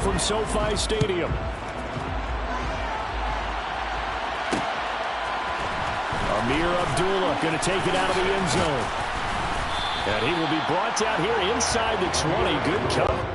from SoFi Stadium. Amir Abdullah going to take it out of the end zone. And he will be brought down here inside the 20. Good cover.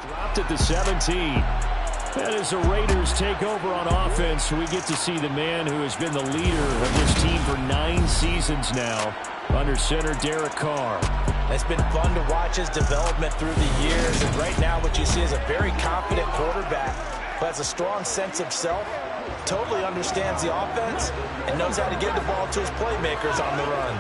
Dropped at the 17. And as the Raiders take over on offense, we get to see the man who has been the leader of this team for 9 seasons now, under center Derek Carr. It's been fun to watch his development through the years, and right now what you see is a very confident quarterback who has a strong sense of self, totally understands the offense, and knows how to get the ball to his playmakers on the run.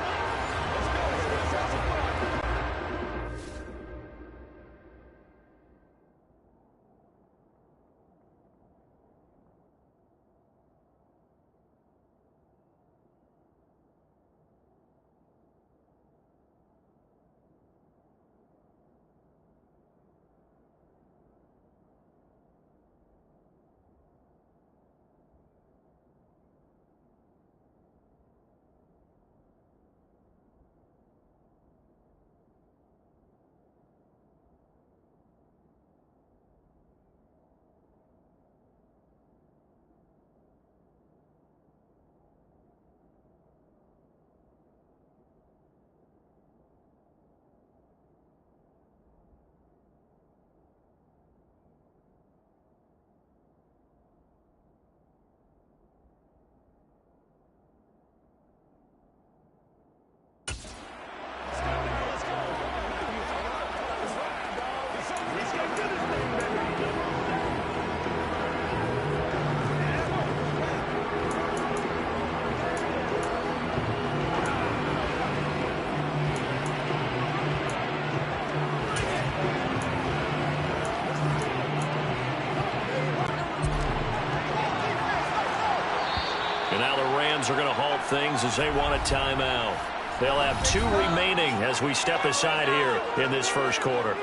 And now the Rams are going to halt things as they want a timeout. They'll have 2 remaining as we step aside here in this first quarter.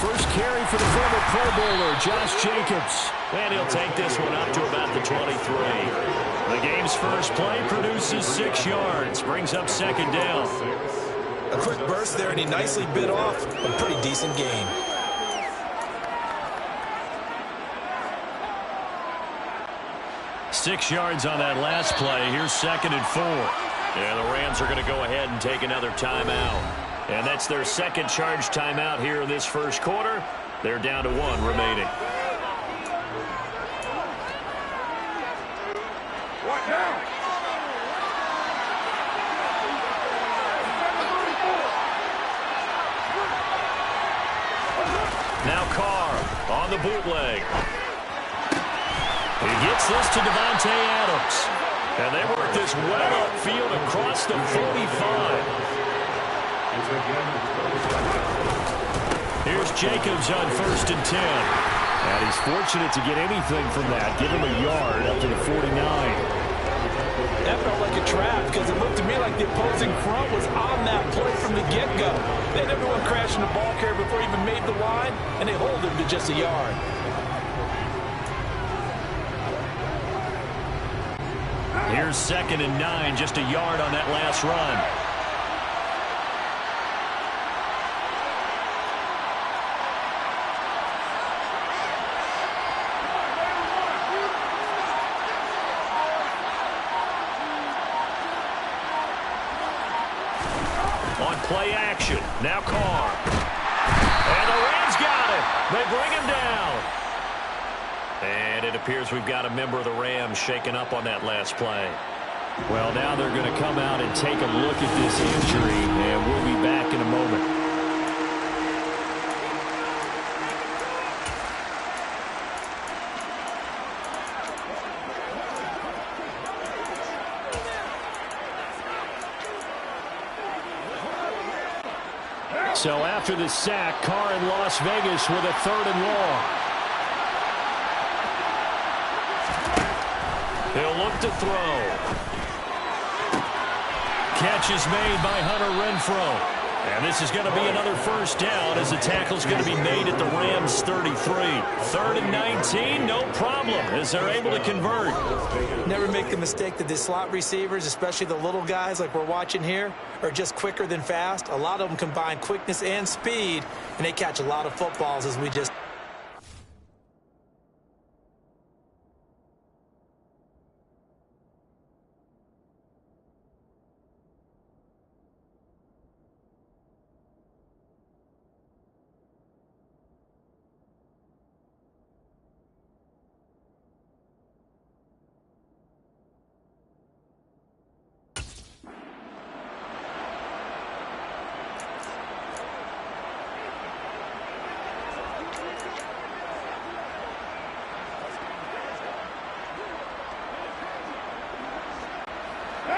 First carry for the former Pro Bowler, Josh Jacobs. And he'll take this one up to about the 23. The game's first play produces 6 yards, brings up second down. A quick burst there, and he nicely bit off a pretty decent gain. Six yards on that last play. Here's 2nd and 4. And the Rams are going to go ahead and take another timeout. And that's their second charge timeout here in this first quarter. They're down to 1 remaining. Now Carr on the bootleg. He gets this to Devontae Adams. And they work this well upfield across the 45. Here's Jacobs on 1st and 10. And he's fortunate to get anything from that. Give him a yard up to the 49. That felt like a trap because it looked to me like the opposing front was on that play from the get-go. They had everyone crashing the ball carrier before he even made the line, and they hold him to just a yard. Here's 2nd and 9, just a yard on that last run. On play action, now Carr. And the Rams got him. They bring him down. And it appears we've got a member of the Rams shaken up on that last play. Well, now they're going to come out and take a look at this injury, and we'll be back in a moment. So after the sack, Carr in Las Vegas with a 3rd and long. He'll look to throw. Catch is made by Hunter Renfrow. And this is going to be another first down as the tackle's going to be made at the Rams' 33. 3rd and 19, no problem, as they're able to convert. Never make the mistake that the slot receivers, especially the little guys like we're watching here, are just quicker than fast. A lot of them combine quickness and speed, and they catch a lot of footballs as we just...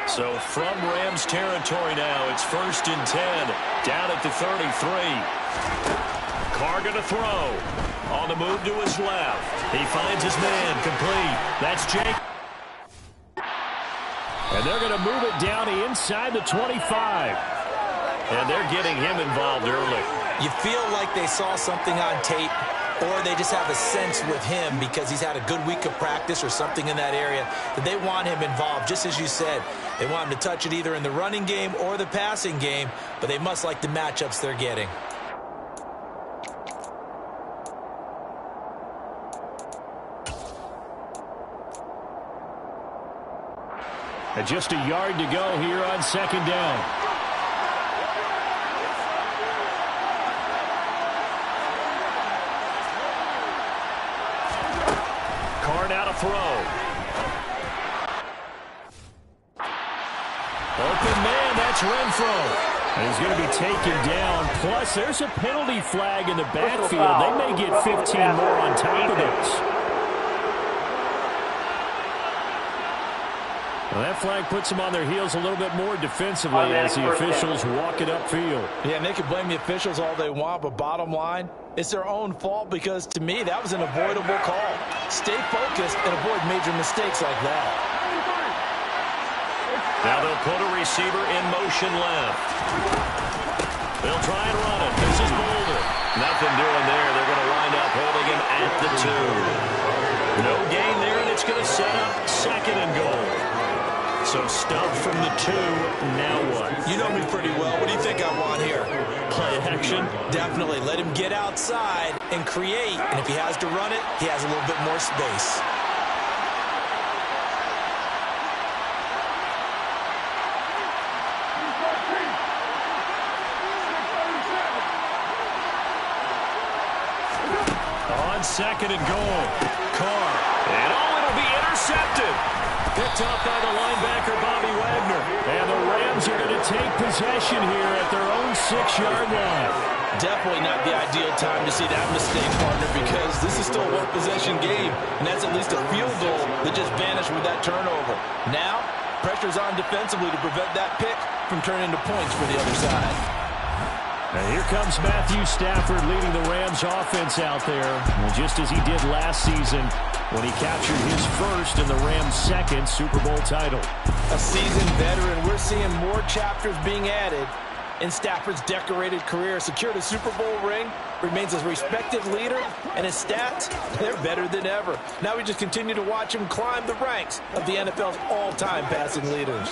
So from Rams territory now, it's 1st and 10, down at the 33. Carr going to throw. On the move to his left. He finds his man complete. That's Jake. And they're going to move it down inside the 25. And they're getting him involved early. You feel like they saw something on tape, or they just have a sense with him because he's had a good week of practice or something in that area that they want him involved. Just as you said, they want him to touch it either in the running game or the passing game, but they must like the matchups they're getting. And just a yard to go here on 2nd down. Now to throw. Open man, that's Renfrow. And he's going to be taken down. Plus, there's a penalty flag in the backfield. They may get 15 more on top of this. Well, that flag puts them on their heels a little bit more defensively as the officials walk it upfield. Yeah, and they can blame the officials all they want, but bottom line, it's their own fault because, to me, that was an avoidable call. Stay focused and avoid major mistakes like that. Now they'll put a receiver in motion left. They'll try and run it. This is Boulder. Nothing doing there. They're going to wind up holding him at the 2. No gain there, and it's going to set up 2nd and goal. So stuffed from the 2. Now what? You know me pretty well. What do you think I want here? Play action? Definitely. Let him get outside and create. And if he has to run it, he has a little bit more space. On 2nd and goal. Carr. And it'll be intercepted. Picked up by the linebacker, Bobby Wagner. And the Rams are going to take possession here at their own 6-yard line. Definitely not the ideal time to see that mistake, partner, because this is still a one-possession game, and that's at least a field goal that just vanished with that turnover. Now, pressure's on defensively to prevent that pick from turning into points for the other side. And here comes Matthew Stafford leading the Rams offense out there. Well, just as he did last season when he captured his first and the Rams' second Super Bowl title. A seasoned veteran. We're seeing more chapters being added in Stafford's decorated career. Secured a Super Bowl ring, remains a respected leader, and his stats, they're better than ever. Now we just continue to watch him climb the ranks of the NFL's all-time passing leaders.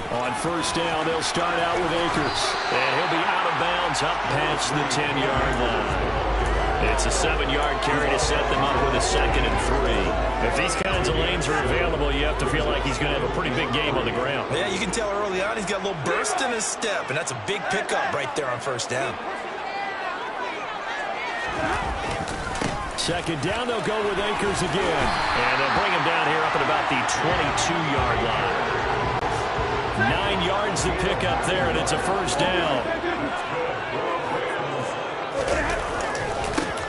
On first down, they'll start out with Akers. And he'll be out of bounds up past the 10-yard line. It's a 7-yard carry to set them up with a 2nd and 3. If these kinds of lanes are available, you have to feel like he's going to have a pretty big game on the ground. Yeah, you can tell early on he's got a little burst in his step, and that's a big pickup right there on first down. 2nd down, they'll go with Akers again. And they'll bring him down here up at about the 22-yard line. 9 yards to pick up there, and it's a first down.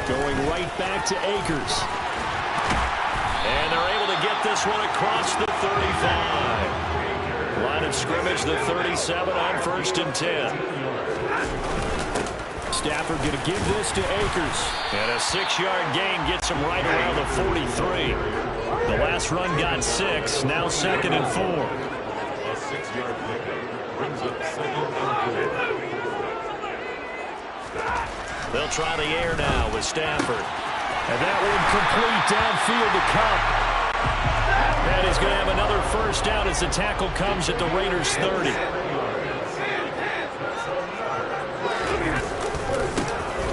Going right back to Akers. And they're able to get this one across the 35. Line of scrimmage, the 37 on 1st and 10. Stafford going to give this to Akers. And a 6-yard gain gets him right around the 43. The last run got 6, now 2nd and 4. 6-yard pickup brings up 2nd and 4. They'll try the air now with Stafford. And that one complete downfield to Cup. And he's going to have another first down as the tackle comes at the Raiders' 30.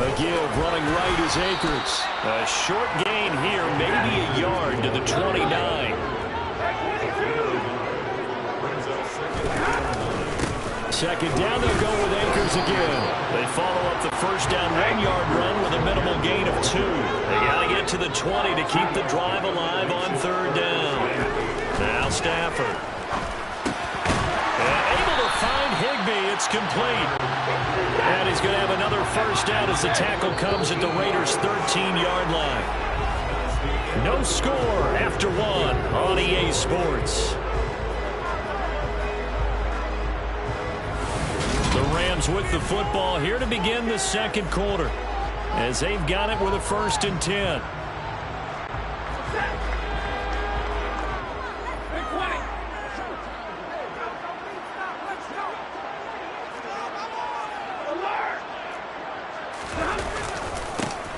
A give running right is Akers. A short gain here, maybe a yard to the 29. 2nd down, they'll go with Akers again. They follow up the first down 1-yard run with a minimal gain of 2. They got to get to the 20 to keep the drive alive on 3rd down. Now Stafford. And able to find Higbee. It's complete. And he's going to have another first down as the tackle comes at the Raiders' 13-yard line. No score after 1 on EA Sports. Rams with the football here to begin the 2nd quarter as they've got it with a 1st and 10.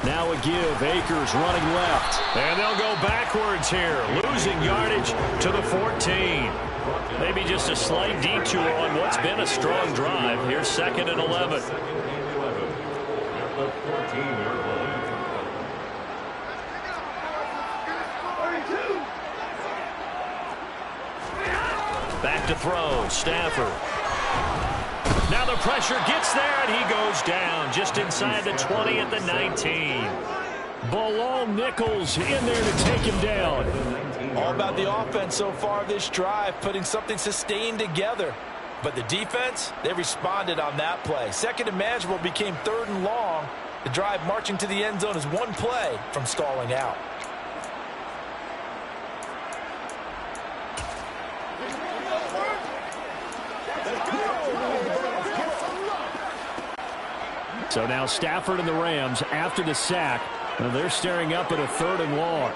Now a give. Akers running left. And they'll go backwards here, losing yardage to the 14. Maybe just a slight detour on what's been a strong drive. Here's 2nd and 11. Back to throw. Stafford. Now the pressure gets there, and he goes down just inside the 20 at the 19. Bilal Nichols in there to take him down. All about the offense so far this drive, putting something sustained together. But the defense, they responded on that play. 2nd and manageable became 3rd and long. The drive marching to the end zone is 1 play from stalling out. So now Stafford and the Rams after the sack. And they're staring up at a 3rd and long.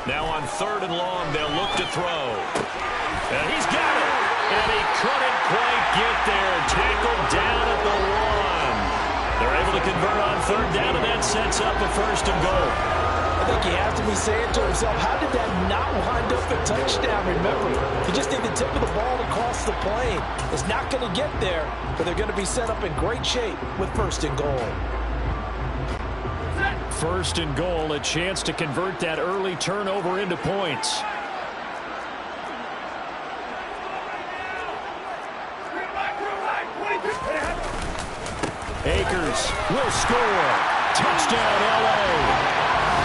Now on 3rd and long, they'll look to throw. And he's got it. And he couldn't quite get there. Tackled down at the 1. They're able to convert on 3rd down, and that sets up a 1st and goal. I think he has to be saying to himself, how did that not wind up a touchdown? Remember, you just need the tip of the ball across the plane. It's not going to get there, but they're going to be set up in great shape with 1st and goal. 1st and goal, a chance to convert that early turnover into points. Akers will score. Touchdown, L.A.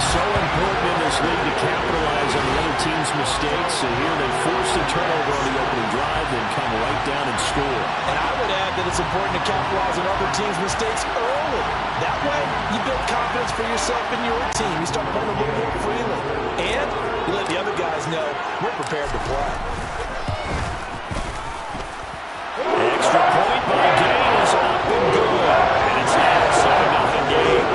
So important in this league to capitalize on the other team's mistakes. So here they force the turnover on the opening drive, then come right down and score. And I would add that it's important to capitalize on other teams' mistakes early. That way, you build confidence for yourself and your team. You start playing a little more freely. And you let the other guys know we're prepared to play. Extra point by Gain is up and good. And it's now a 7-0 game.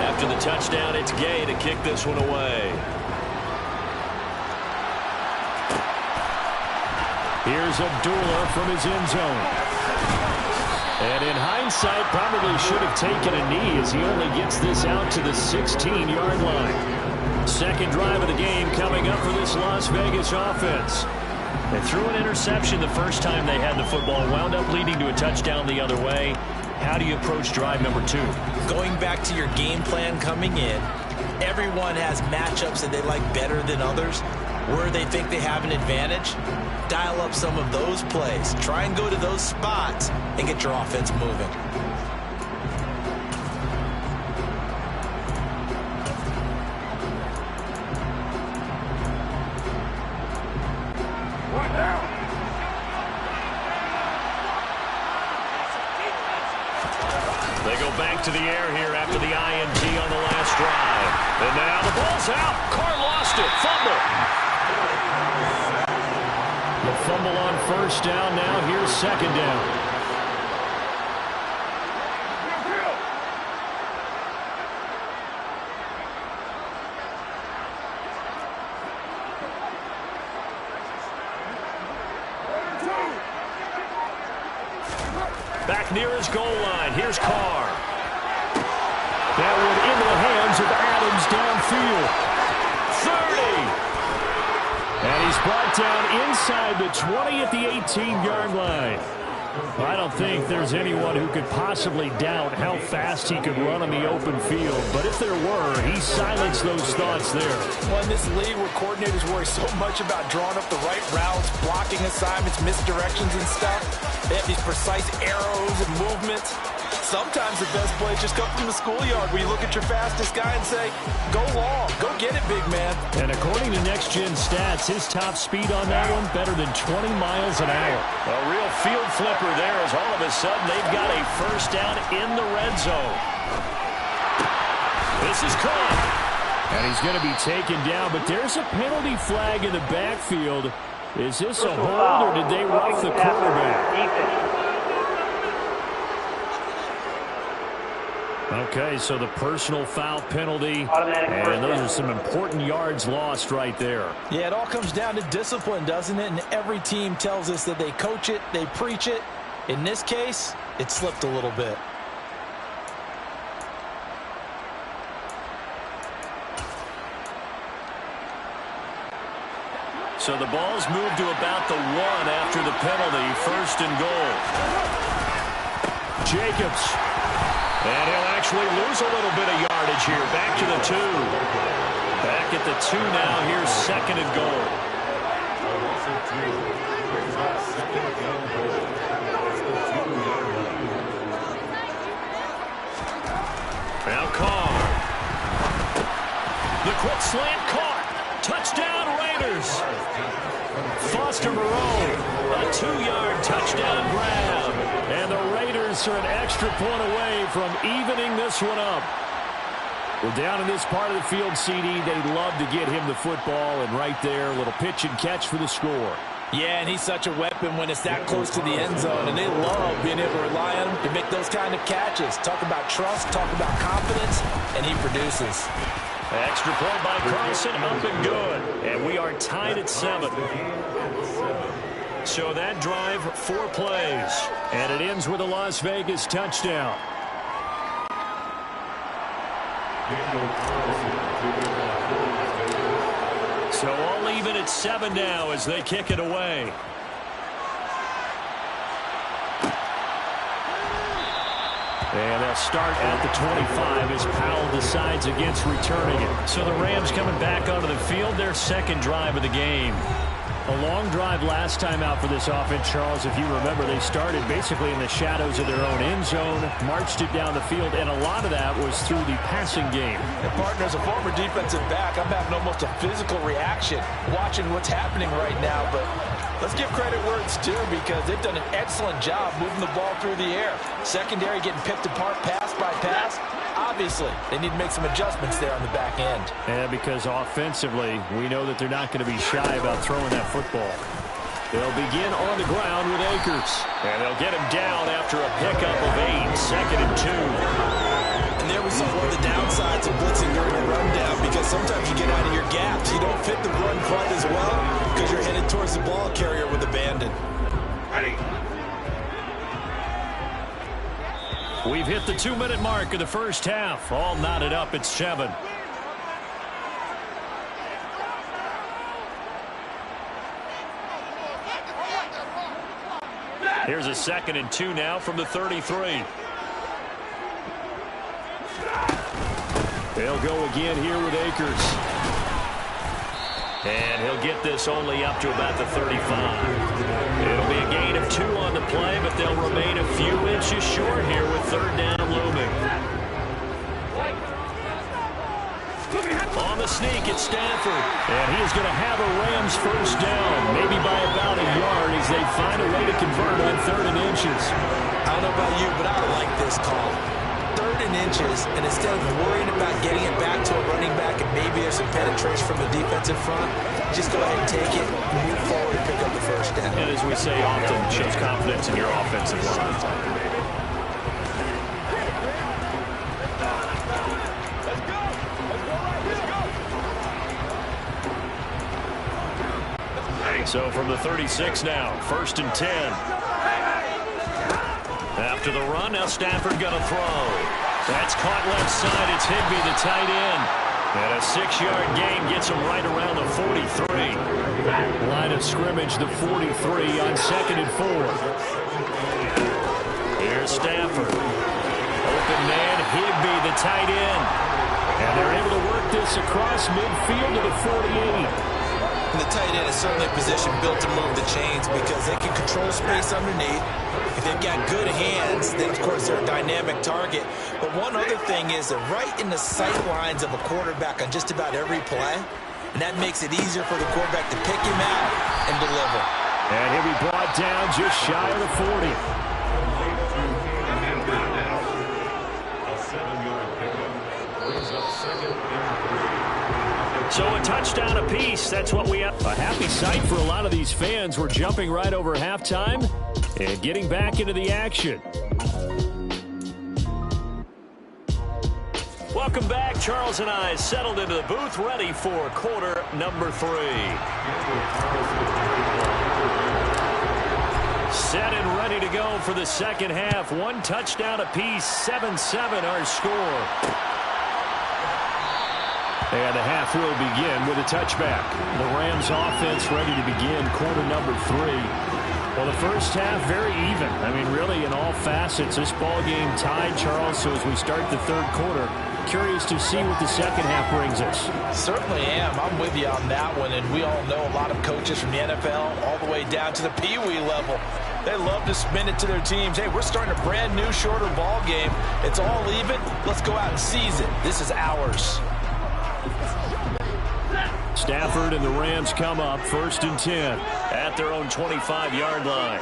After the touchdown, it's Gay to kick this one away. Here's Abdullah from his end zone. And in hindsight, probably should have taken a knee as he only gets this out to the 16-yard line. Second drive of the game coming up for this Las Vegas offense. They threw an interception the first time they had the football, wound up leading to a touchdown the other way. How do you approach drive number 2? Going back to your game plan coming in, everyone has matchups that they like better than others. Where they think they have an advantage, dial up some of those plays. Try and go to those spots and get your offense moving. They go back to the air here after the INT on the last drive. And now the ball's out. Carr lost it. Fumble. The fumble on first down. Now here's second down. Back near his goal line. Here's Carr. That one into the hands of Adams downfield. 30. And he's brought down inside the 20 at the 18-yard line. I don't think there's anyone who could possibly doubt how fast he could run on the open field. But if there were, he silenced those thoughts there. Well, in this league where coordinators worry so much about drawing up the right routes, blocking assignments, misdirections and stuff, they have these precise arrows and movements. Sometimes the best plays just come from the schoolyard where you look at your fastest guy and say, go long, go get it, big man. And according to Next Gen Stats, his top speed on that one better than 20 miles an hour. A real field flipper there as all of a sudden they've got a first down in the red zone. This is caught. And he's going to be taken down, but there's a penalty flag in the backfield. Is this a hold or did they rough the quarterback? Okay, so the personal foul penalty, and those are some important yards lost right there. Yeah, it all comes down to discipline, doesn't it? And every team tells us that they coach it, they preach it. In this case, it slipped a little bit. So the ball's moved to about the 1 after the penalty, 1st and goal. Jacobs. And he'll actually lose a little bit of yardage here. Back to the 2. Back at the 2 now. Here's 2nd and goal. Now Carr. The quick slant caught. Touchdown Raiders. Foster Moreau. A 2-yard touchdown grab. And the Raiders are an extra point away from evening this one up. Well, down in this part of the field, CD, they'd love to get him the football. And right there, a little pitch and catch for the score. Yeah, and he's such a weapon when it's that close to the end zone. And they love being able to rely on him to make those kind of catches. Talk about trust, talk about confidence, and he produces. Extra point by Carlson, up and good. And we are tied at 7. So that drive, 4 plays. And it ends with a Las Vegas touchdown. So all even at 7 now as they kick it away. And they'll start at the 25 as Powell decides against returning it. So the Rams coming back onto the field, their 2nd drive of the game. A long drive last time out for this offense, Charles. If you remember, they started basically in the shadows of their own end zone, marched it down the field, and a lot of that was through the passing game. And partner, as a former defensive back, I'm having almost a physical reaction watching what's happening right now. But let's give credit where it's due, because they've done an excellent job moving the ball through the air. Secondary getting picked apart pass by pass. Obviously, they need to make some adjustments there on the back end. Yeah, because offensively, we know that they're not going to be shy about throwing that football. They'll begin on the ground with Akers. And they'll get him down after a pickup of 8, 2nd and 2. And there we saw one of the downsides of blitzing during the rundown, because sometimes you get out of your gaps. You don't fit the run quite as well because you're headed towards the ball carrier with abandon. Ready. We've hit the 2-minute mark of the first half. All knotted up at 7. Here's a 2nd and 2 now from the 33. They'll go again here with Akers. And he'll get this only up to about the 35. It'll be a gain of 2 on the play, but they'll remain a few inches short here with 3rd down looming. On the sneak, it's Stafford. And he is going to have a Rams first down, maybe by about a yard, as they find a way to convert on 3rd and inches. I don't know about you, but I like this call. 3rd and inches, and instead of worrying about getting it back to a running back and maybe there's some penetration from the defensive front, just go ahead and take it, move forward, and pick up the first down. And as we say often, shows confidence in your offensive line. So from the 36 now, 1st and 10. After the run, now Stafford going to throw. That's caught left side. It's Higbee, the tight end. And a 6-yard gain gets him right around the 43. Line of scrimmage, the 43 on 2nd and 4. Here's Stafford. Open man, Higbee, the tight end. And they're able to work this across midfield to the 48. And the tight end is certainly a position built to move the chains, because they can control space underneath. If they've got good hands, then, of course, they're a dynamic target. But one other thing is they're right in the sight lines of a quarterback on just about every play, and that makes it easier for the quarterback to pick him out and deliver. And he'll be brought down just shy of the 40. A 7-yard pickup brings up 2nd and 3. So a touchdown apiece. That's what we have. A happy sight for a lot of these fans. We're jumping right over halftime and getting back into the action. Welcome back. Charles and I settled into the booth, ready for quarter number 3. Set and ready to go for the second half. 1 touchdown apiece. 7-7 our score. And the half will begin with a touchback. The Rams offense ready to begin quarter number 3. Well, the first half very even. I mean, really in all facets, this ball game tied, Charles. So as we start the 3rd quarter, curious to see what the second half brings us. Certainly am. I'm with you on that one. And we all know a lot of coaches from the NFL all the way down to the Pee Wee level. They love to spin it to their teams. Hey, we're starting a brand new, shorter ball game. It's all even. Let's go out and seize it. This is ours. Stafford and the Rams come up 1st and 10 at their own 25-yard line.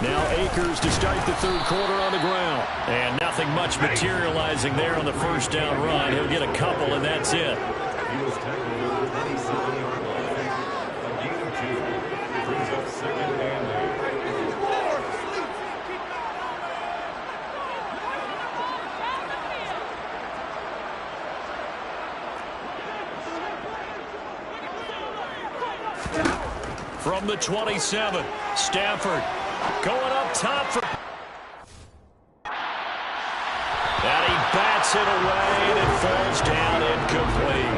Now Akers to start the 3rd quarter on the ground. And nothing much materializing there on the first down run. He'll get a couple, and that's it. He was tackled at the 27-yard line. A gain of 2 brings up 2nd and 8. From the 27, Stafford going up top for... And he bats it away, and it falls down incomplete.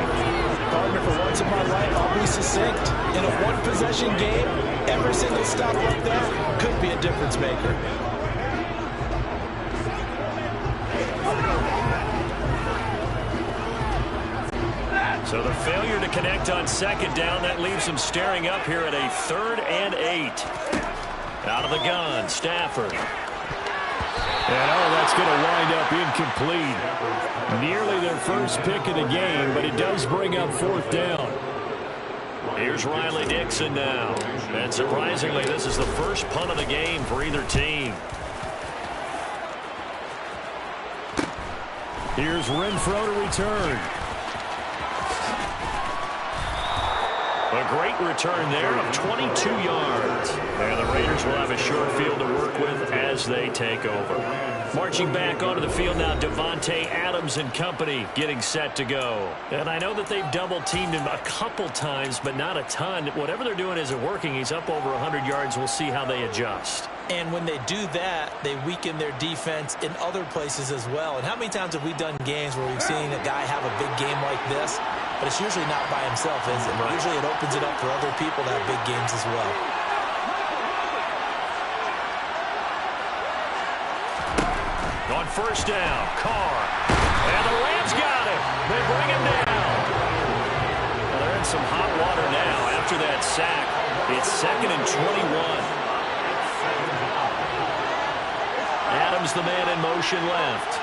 Partner, for once in my life, I'll be succinct. In a one-possession game, every single stop like that could be a difference maker. So the failure to connect on second down, that leaves them staring up here at a 3rd and 8. Out of the gun, Stafford. And that's going to wind up incomplete. Nearly their first pick of the game, but it does bring up 4th down. Here's Riley Dixon now. And surprisingly, this is the first punt of the game for either team. Here's Renfro to return. A great return there of 22 yards. And the Raiders will have a short field to work with as they take over. Marching back onto the field now, Devontae Adams and company getting set to go. And I know that they've double-teamed him a couple times, but not a ton. Whatever they're doing isn't working. He's up over 100 yards. We'll see how they adjust. And when they do that, they weaken their defense in other places as well. And how many times have we done games where we've seen a guy have a big game like this, but it's usually not by himself, is it? Right. Usually it opens it up for other people to have big games as well. On first down, Carr. And the Rams got him. They bring him down. Well, they're in some hot water now after that sack. It's 2nd and 21. Adams, the man in motion left.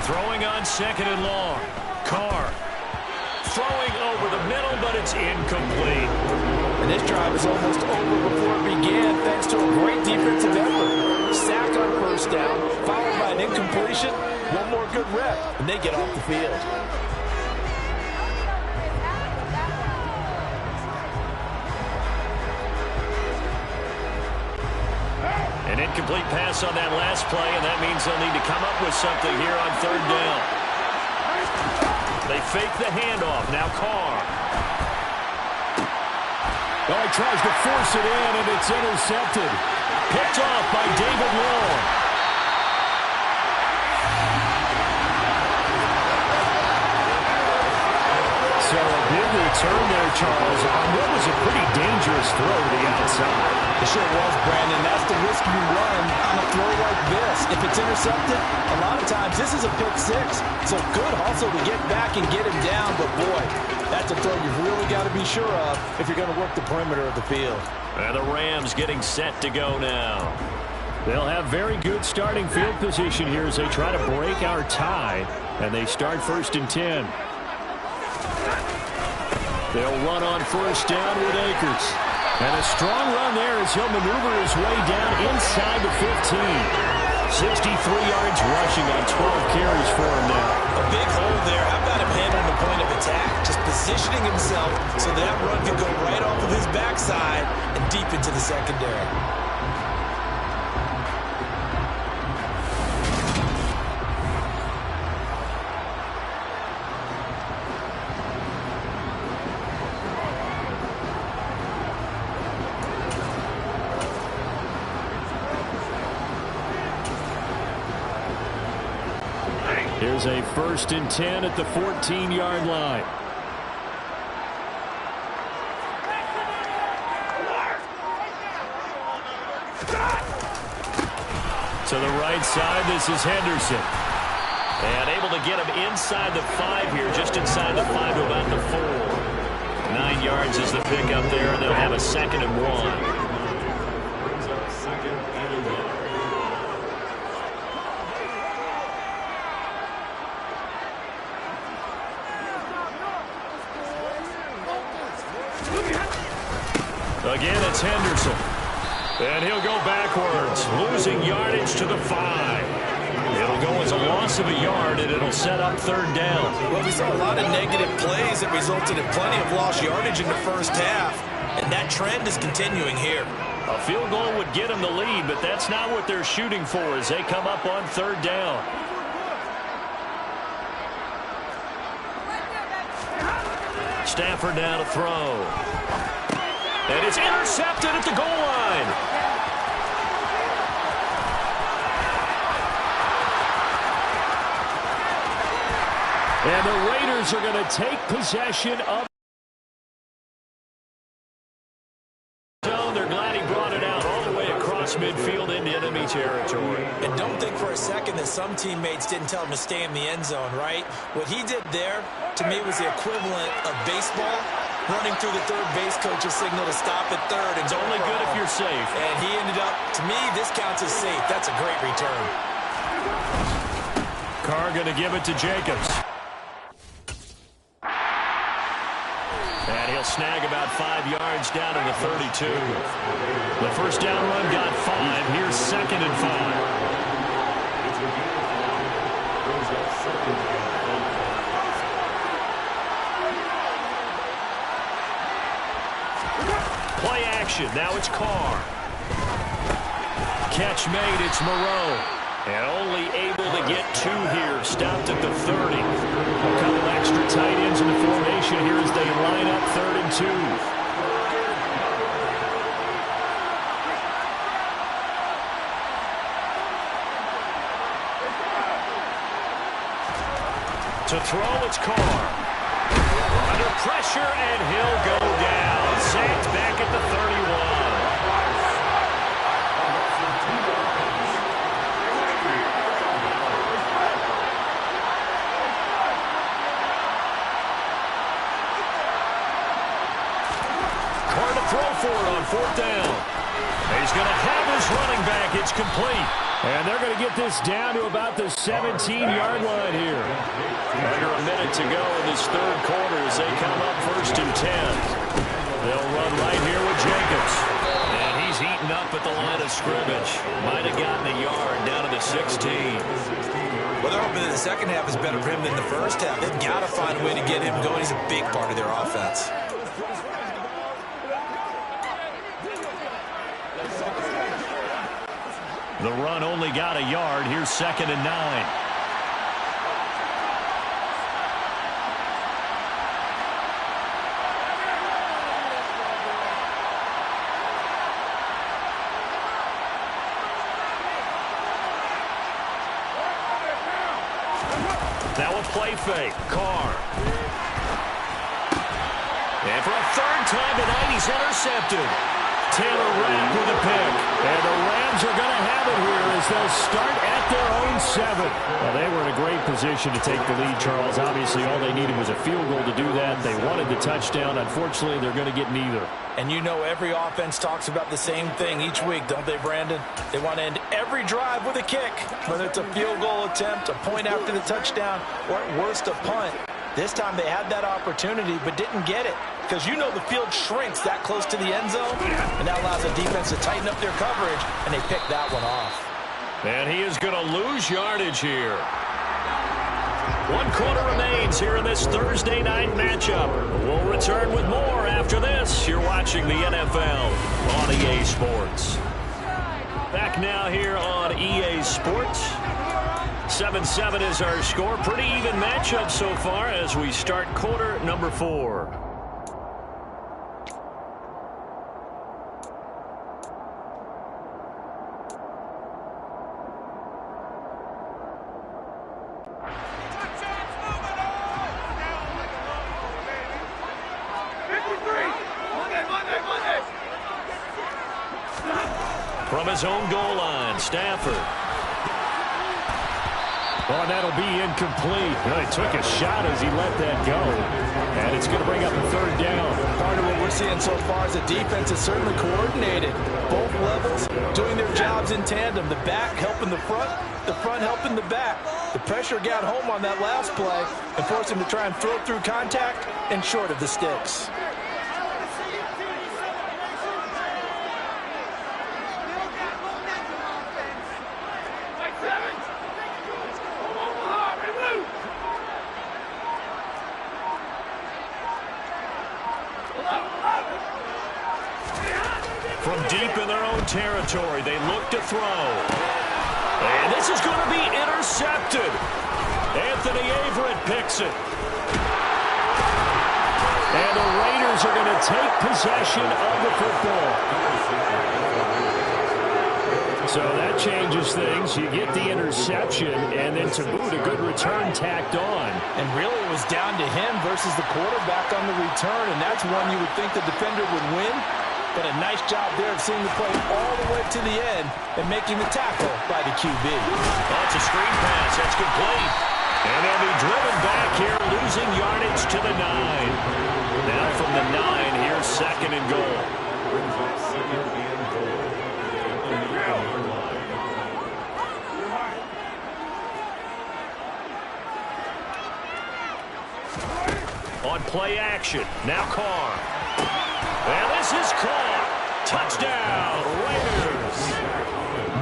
Throwing on 2nd and long. Carr. Throwing over the middle, but it's incomplete. And this drive is almost over before it began thanks to a great defensive effort. Sack on first down, followed by an incompletion. One more good rep, and they get off the field. An incomplete pass on that last play, and that means they'll need to come up with something here on 3rd down. They fake the handoff. Now Carr. Oh, he tries to force it in, and it's intercepted. Picked off by David Long. So a big return there, Charles, on what was a pretty dangerous throw to the outside. It sure was, Brandon. That's the risk you run on a throw like this. If it's intercepted, a lot of times this is a pick 6. So good hustle to get back and get him down. But, boy, that's a throw you've really got to be sure of if you're going to work the perimeter of the field. And the Rams getting set to go now. They'll have very good starting field position here as they try to break our tie. And they start 1st and 10. They'll run on first down with Akers. And a strong run there as he'll maneuver his way down inside the 15. 63 yards rushing on 12 carries for him now. A big hole there. How about him handling the point of attack? Just positioning himself so that run could go right off of his backside and deep into the secondary. Here's a 1st and 10 at the 14-yard line. To the right side, this is Henderson. And able to get him inside the 5 here, just inside the 5 to about the 4. 9 yards is the pickup there, and they'll have a 2nd and 1. Again, it's Henderson. And he'll go backwards, losing yardage to the 5. It'll go as a loss of a yard, and it'll set up 3rd down. Well, we saw a lot of negative plays that resulted in plenty of lost yardage in the first half, and that trend is continuing here. A field goal would get them the lead, but that's not what they're shooting for as they come up on 3rd down. Stafford now to throw. And it's intercepted at the goal line. And the Raiders are going to take possession of the zone. They're glad he brought it out all the way across midfield into enemy territory. And don't think for a second that because some teammates didn't tell him to stay in the end zone, right? What he did there, to me, was the equivalent of baseball running through the third base coach's signal to stop at third. It's only good if you're safe. And he ended up, to me, this counts as safe. That's a great return. Carr going to give it to Jacobs. And he'll snag about 5 yards down to the 32. The first down run got 5. Here's 2nd and 5. Play action. Now it's Carr. Catch made. It's Moreau. And only able to get 2 here. Stopped at the 30. A couple extra tight ends in the formation here as they line up 3rd and 2. To throw, it's Carr. Under pressure, and he'll go down. Sacked back at the 31. Carr to throw for it on 4th down. He's going to have his running back. It's complete. And they're going to get this down to about the 17-yard line here. Under a minute to go in this 3rd quarter as they come up 1st and 10. They'll run right here with Jacobs. And he's eaten up at the line of scrimmage. Might have gotten a yard down to the 16. Well, they're hoping that the second half is better for him than the first half. They've got to find a way to get him going. He's a big part of their offense. The run only got a yard. Here's 2nd and 9. Now a play fake. Carr. And for a 3rd time tonight, he's intercepted. Taylor Rapp with a pick. And the Rams are going to have it here as they'll start at their own 7. Well, they were in a great position to take the lead, Charles. Obviously, all they needed was a field goal to do that. They wanted the touchdown. Unfortunately, they're going to get neither. And you know every offense talks about the same thing each week, don't they, Brandon? They want to end every drive with a kick, whether it's a field goal attempt, a point after the touchdown, or at worst, a punt. This time they had that opportunity but didn't get it because you know the field shrinks that close to the end zone, and that allows the defense to tighten up their coverage, and they picked that one off. And he is going to lose yardage here. 1 quarter remains here in this Thursday night matchup. We'll return with more after this. You're watching the NFL on EA Sports. Back now here on EA Sports. 7-7 is our score. Pretty even matchup so far as we start quarter number 4. From his own goal line, Stafford. Oh, and that'll be incomplete. Well, he took a shot as he let that go. And it's going to bring up a 3rd down. Part of what we're seeing so far is the defense is certainly coordinated. Both levels doing their jobs in tandem. The back helping the front helping the back. The pressure got home on that last play and forced him to try and throw through contact and short of the sticks. From deep in their own territory, they look to throw. And this is going to be intercepted. Anthony Averett picks it. And the Raiders are going to take possession of the football. So that changes things. You get the interception, and then to boot, a good return tacked on. And really it was down to him versus the quarterback on the return, and that's one you would think the defender would win. But a nice job there of seeing the play all the way to the end and making the tackle by the QB. That's a screen pass. That's complete. And they'll be driven back here, losing yardage to the 9. Now from the 9, here's 2nd and goal. Brings up 2nd and goal. On the 9-yard line. On play action, now Carr. And this is caught. Touchdown, Raiders.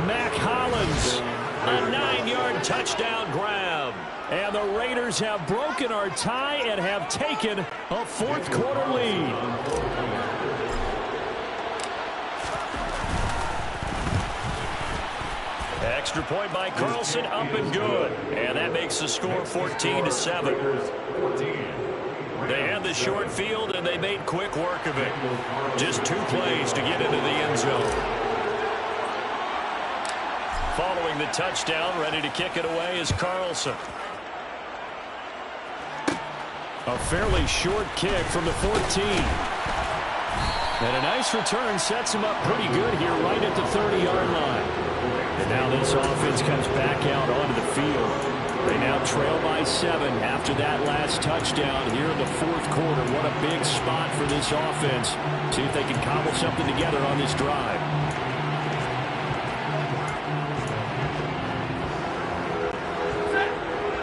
Mac Hollins, a 9-yard touchdown grab. And the Raiders have broken our tie and have taken a 4th quarter lead. Extra point by Carlson, up and good. And that makes the score 14-7. They had the short field, and they made quick work of it. Just 2 plays to get into the end zone. Following the touchdown, ready to kick it away is Carlson. A fairly short kick from the 14. And a nice return sets him up pretty good here right at the 30-yard line. And now this offense comes back out onto the field. They now trail by 7 after that last touchdown here in the 4th quarter. What a big spot for this offense. See if they can cobble something together on this drive.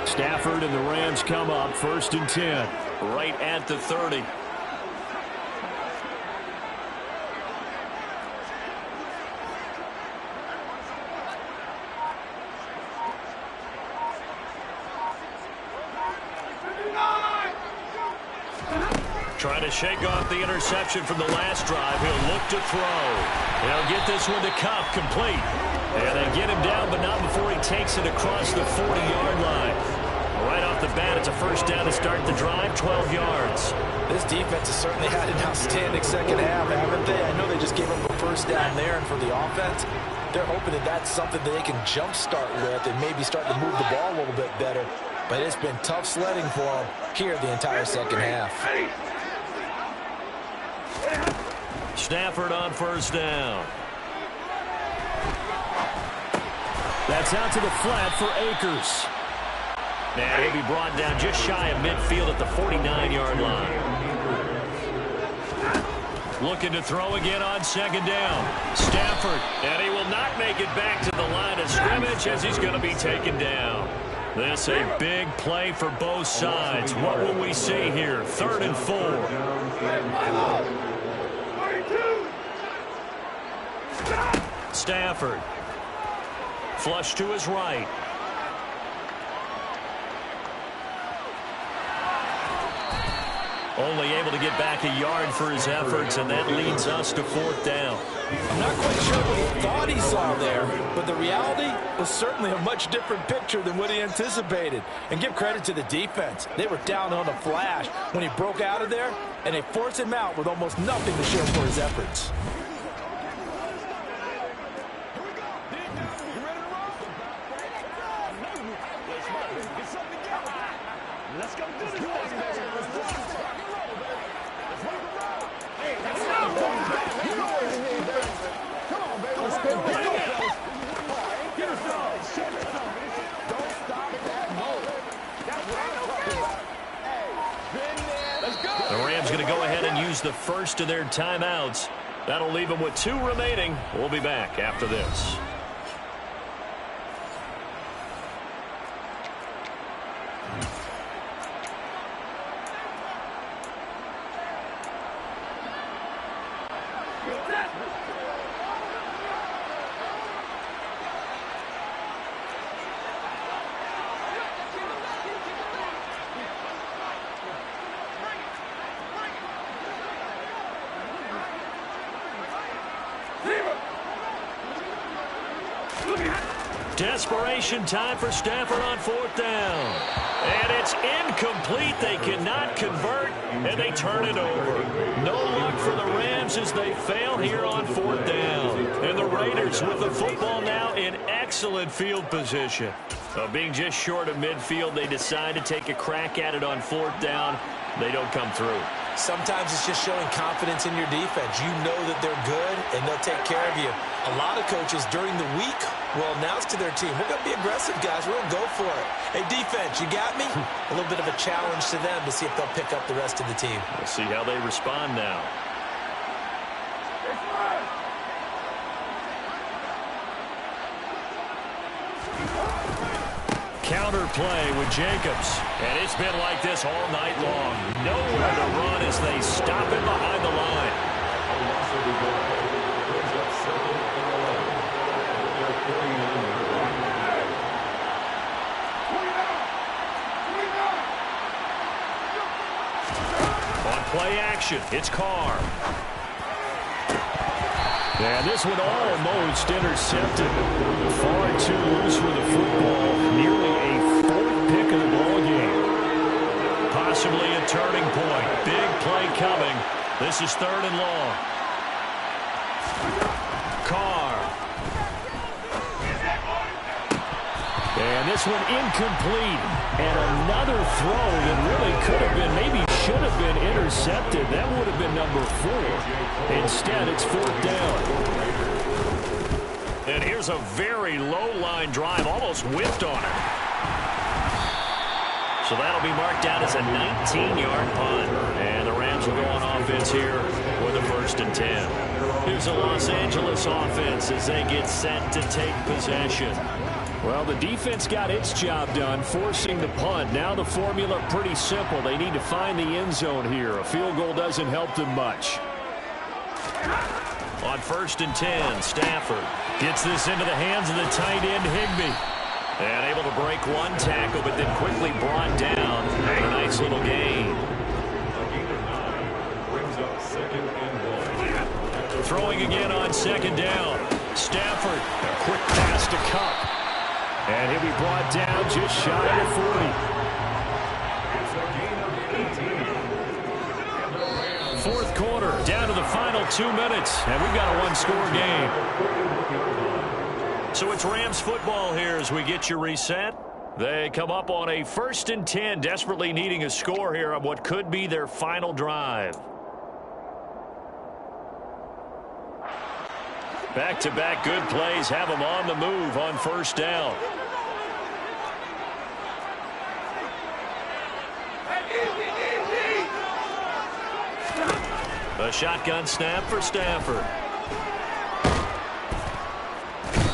Stafford and the Rams come up 1st and 10, right at the 30. Trying to shake off the interception from the last drive. He'll look to throw. He'll get this one to Cup, complete. And they get him down, but not before he takes it across the 40-yard line. Right off the bat, it's a 1st down to start the drive, 12 yards. This defense has certainly had an outstanding second half, haven't they? I know they just gave up a 1st down there, and for the offense, they're hoping that that's something that they can jumpstart with and maybe start to move the ball a little bit better. But it's been tough sledding for them here the entire second half. Stafford on 1st down. That's out to the flat for Akers. And he'll be brought down just shy of midfield at the 49-yard line. Looking to throw again on 2nd down. Stafford, and he will not make it back to the line of scrimmage as he's going to be taken down. This a big play for both sides. What will we see here? 3rd and 4. Stafford. Flush to his right. Only able to get back a yard for his efforts, and that leads us to 4th down. I'm not quite sure what he thought he saw there, but the reality was certainly a much different picture than what he anticipated. And give credit to the defense. They were down on the flash when he broke out of there, and they forced him out with almost nothing to show for his efforts. Let's go do this. The Rams going to go ahead and use the first of their timeouts. That'll leave them with 2 remaining. We'll be back after this. Desperation time for Stafford on 4th down. And it's incomplete. They cannot convert, and they turn it over. No luck for the Rams as they fail here on 4th down. And the Raiders with the football now in excellent field position. Being just short of midfield, they decide to take a crack at it on 4th down. They don't come through. Sometimes it's just showing confidence in your defense. You know that they're good, and they'll take care of you. A lot of coaches during the week will announce to their team, we're going to be aggressive, guys. We're going to go for it. Hey, defense, you got me? A little bit of a challenge to them to see if they'll pick up the rest of the team. We'll see how they respond now. Counter play with Jacobs. And it's been like this all night long. Nowhere to run as they stop him behind the line. On play action, it's Carr. And this one almost intercepted. Far too loose with the football. Nearly a fourth pick of the ball game. Possibly a turning point. Big play coming. This is 3rd and long. Carr. And this one incomplete. And another throw that really could have been, maybe should have been intercepted. That would have been number 4. Instead, it's 4th down. And here's a very low-line drive, almost whipped on it. So that'll be marked out as a 19-yard punt. And the Rams will go on offense here with a 1st and 10. Here's a Los Angeles offense as they get set to take possession. Well, the defense got its job done, forcing the punt. Now the formula pretty simple. They need to find the end zone here. A field goal doesn't help them much. On 1st and 10, Stafford gets this into the hands of the tight end, Higbee. And able to break one tackle, but then quickly brought down. A nice little gain. Throwing again on 2nd down. Stafford, a quick pass to Cup. And he'll be brought down just shy of 40. 4th quarter, down to the final 2 minutes, and we've got a one-score game. So it's Rams football here as we get you reset. They come up on a 1st and 10, desperately needing a score here on what could be their final drive. Back-to-back good plays have them on the move on 1st down. A shotgun snap for Stafford.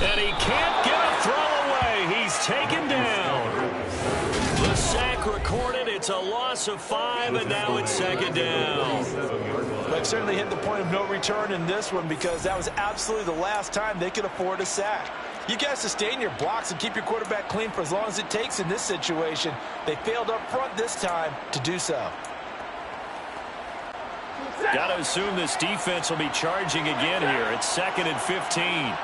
And he can't get a throw away. He's taken down. The sack recorded. It's a loss of 5, and now it's 2nd down. They've certainly hit the point of no return in this one because that was absolutely the last time they could afford a sack. You guys sustain your blocks and keep your quarterback clean for as long as it takes in this situation. They failed up front this time to do so. Got to assume this defense will be charging again here. It's 2nd and 15.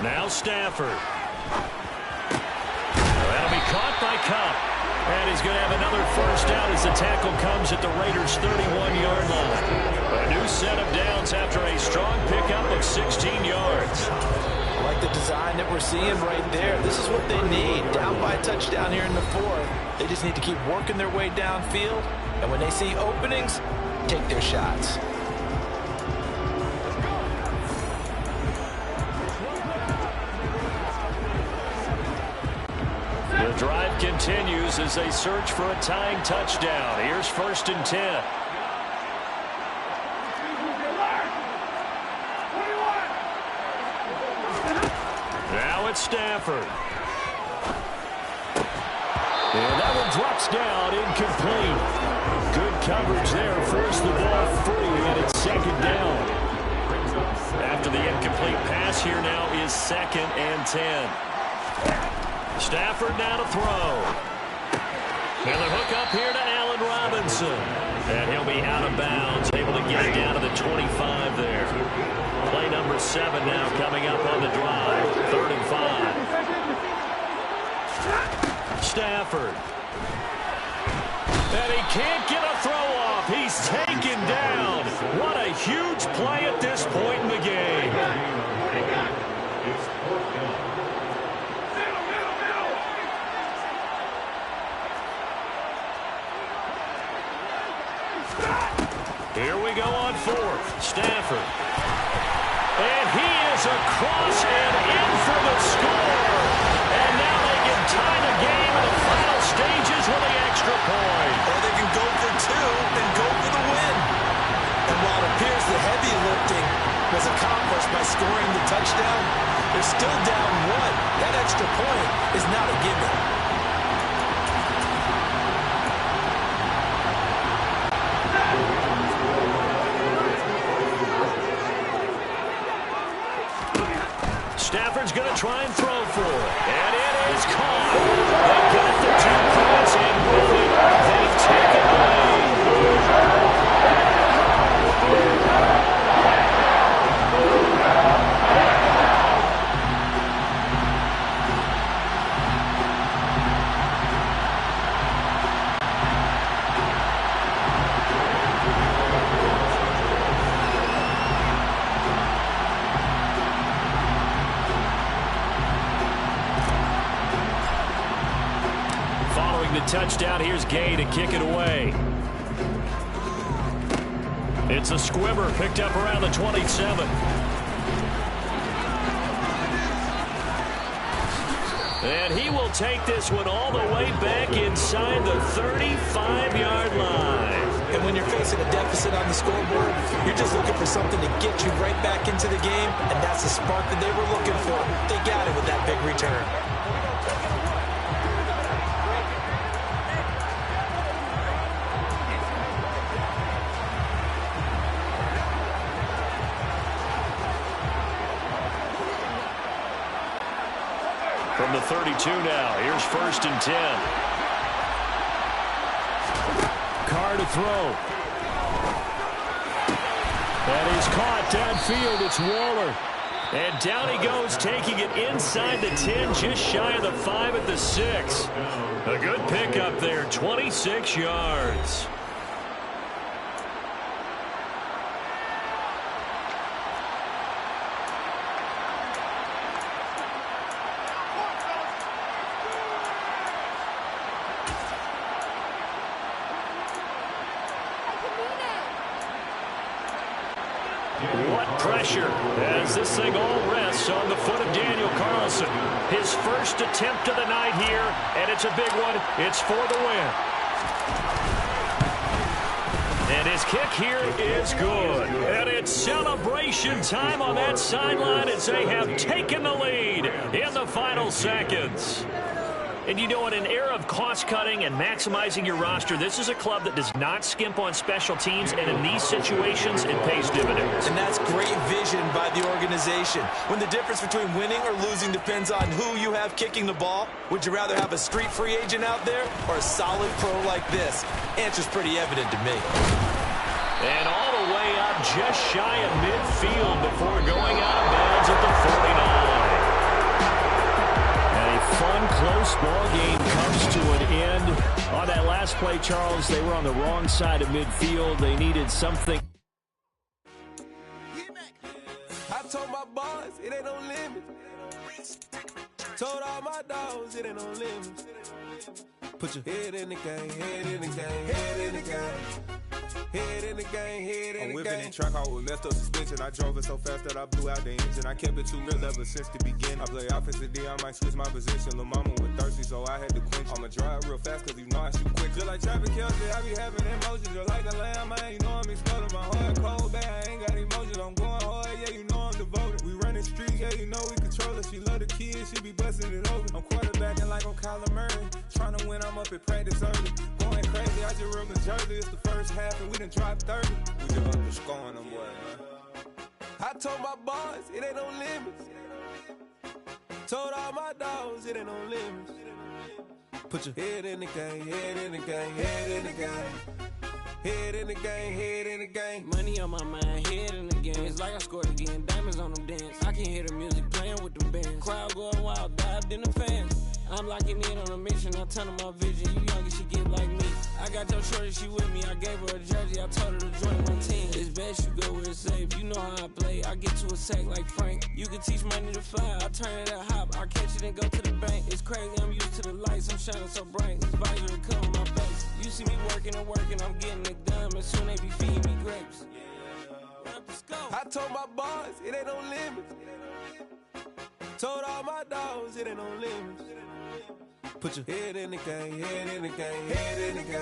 Now Stafford. That'll be caught by Cup. And he's going to have another 1st down as the tackle comes at the Raiders' 31-yard line. A new set of downs after a strong pickup of 16 yards. I like the design that we're seeing right there. This is what they need. Down by a touchdown here in the 4th. They just need to keep working their way downfield. And when they see openings, take their shots. The drive continues as they search for a tying touchdown. Here's 1st and 10. Now it's Stafford. And that one drops down, incomplete. Good coverage there, forced the ball free, and it's 2nd down. After the incomplete pass, here now is 2nd and 10. Stafford now to throw. And the hook up here to Allen Robinson. And he'll be out of bounds, able to get it down to the 25 there. Play number 7 now coming up on the drive. 3rd and 5. Stafford. And he can't get a throw off. He's taken down. What a huge play at this point in the game. go on fourth. Stafford. And he is across and in for the score. And now they can tie the game in the final stages with the extra point. Or they can go for two and go for the win. And while it appears the heavy lifting was accomplished by scoring the touchdown, they're still down one. That extra point is not a given. Stafford's going to try and throw for it. And it is caught. They got the 2 points, and with it, they've taken the lead. The touchdown. Here's Gay to kick it away. It's a squibber picked up around the 27. And he will take this one all the way back inside the 35-yard line. And when you're facing a deficit on the scoreboard, you're just looking for something to get you right back into the game, and that's the spark that they were looking for. They got it with that big return. From the 32 now, here's 1st and 10. Carr to throw. And he's caught downfield. It's Waller. And down he goes, taking it inside the 10, just shy of the 5 at the 6. A good pickup there, 26 yards. What pressure as this thing all rests on the foot of Daniel Carlson. His first attempt of the night here, and it's a big one. It's for the win. And his kick here is good. And it's celebration time on that sideline as they have taken the lead in the final seconds. And you know, in an era of cost-cutting and maximizing your roster, this is a club that does not skimp on special teams, and in these situations, it pays dividends. And that's great vision by the organization. When the difference between winning or losing depends on who you have kicking the ball, would you rather have a street free agent out there or a solid pro like this? Answer's pretty evident to me. And all the way up just shy of midfield before going out of bounds at the 49. Fun, close ball game comes to an end. On that last play, Charles, they were on the wrong side of midfield. They needed something. I told my boys, it ain't no limit. Told all my dogs, it ain't no limit. Put your head in the game, head in the game, head in the game. Head in the game, head in the game. I'm whipping and track out with messed up suspension. I drove it so fast that I blew out the engine. I kept it too real ever since the beginning. I play offensive D, I might switch my position. Lil' mama was thirsty, so I had to quench. I'ma drive real fast, cause you know I shoot quick. Just like traffic Kelsey, I be having emotions. Just like a lamb, man, you know I'm exploding. My heart cold, bad, I ain't got emotions. I'm going hard, yeah, you know I'm devoted. We running streets, yeah, you know we control it. She love the kids, she be busting it over. I'm quarterbacking like I'm Kyler Murray. Trying to win, I'm up at practice early. Going crazy, I just rub the jersey. It's the first half and we done dropped 30. We just underscoring them, boy, man. I told my boys, it ain't no limits. Told all my dogs, it ain't no limits. Put your head in the game, head in the game, head in the game. Head in the game, head in the game. Money on my mind, head in the game. It's like I scored again, diamonds on them dance. I can hear the music playing with them bands. Crowd going wild, dived in the fans. I'm locking in on a mission, I turn on my vision. You young, you should get like me. I got your shorty, she with me. I gave her a jersey, I told her to join my team. It's best you go where it's safe. You know how I play. I get to a sack like Frank. You can teach money to fly. I turn it at hop. I catch it and go to the bank. It's crazy, I'm used to the lights. I'm shining so bright. This visor will cover my face. You see me working and working. I'm getting it done. And soon they be feeding me grapes. I told my boys, it ain't no limits. Told all my dogs, it ain't no limits. Put your head in the game, head in the game, head in the game.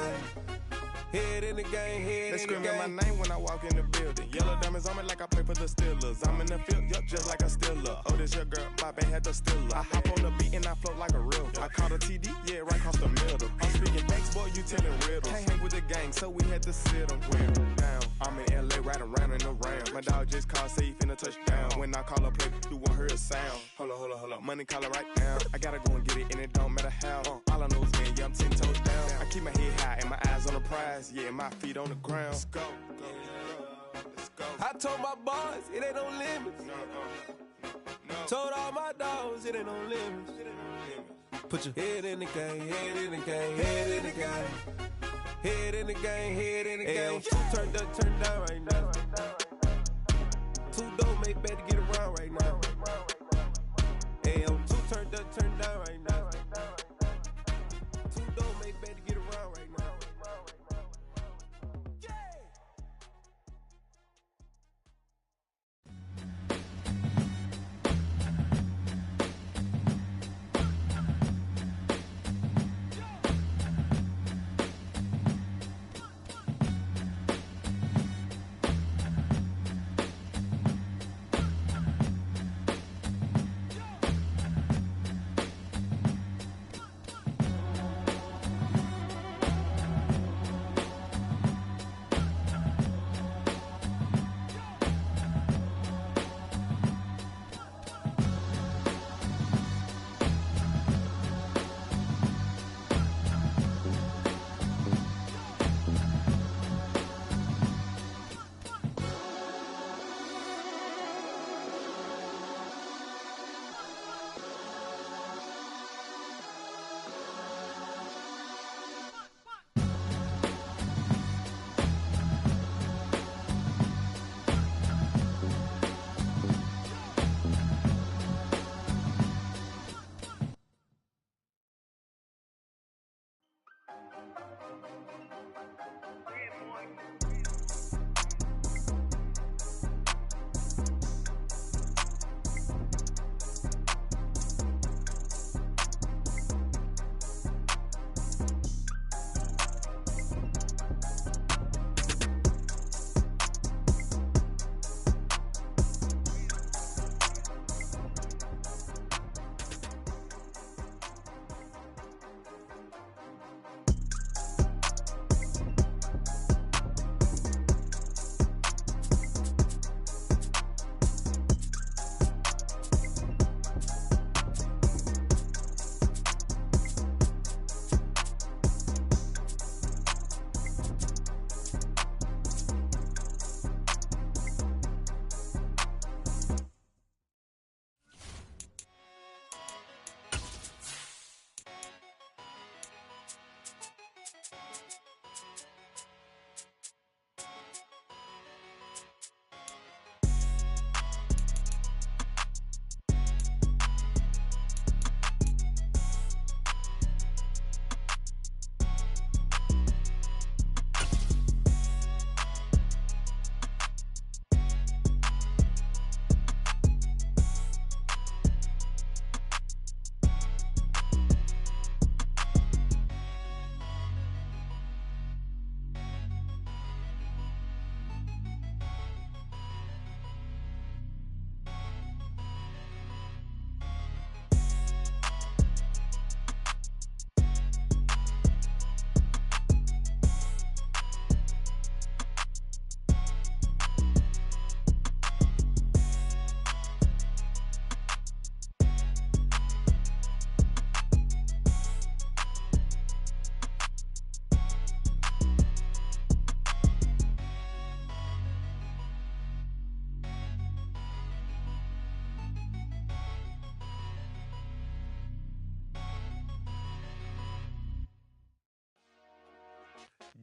Head in the game, head in the game. They screaming my name when I walk in the building. Yellow diamonds on me like I play for the Steelers. I'm in the field, yup, just like a Steeler. Oh, this your girl, my band had the Steeler. I hop on the beat and I float like a real. I caught a TD, yeah, right across the middle. I'm speaking thanks, boy, you telling riddles. Can't hang with the gang, so we had to sit them down. I'm in LA, riding around in the round. My dog just called, say he finna touch down. When I call a play, you won't hear a sound. Hold up, money calling right now. I gotta go and get it, and it don't matter how. All I know is, man, yeah, I'm 10 toes down. I keep my head high and my eyes on the prize. Yeah, my feet on the ground. Let's go. I told my boys, it ain't no limits. No. Told all my dogs, it ain't no limits. Put your head in the game, head in the game, head in the game. Head in the game, head in the game. Turn down right now. Two dope make better get around right now. Hey, I'm two turn down right now. Two dope make better get around right now.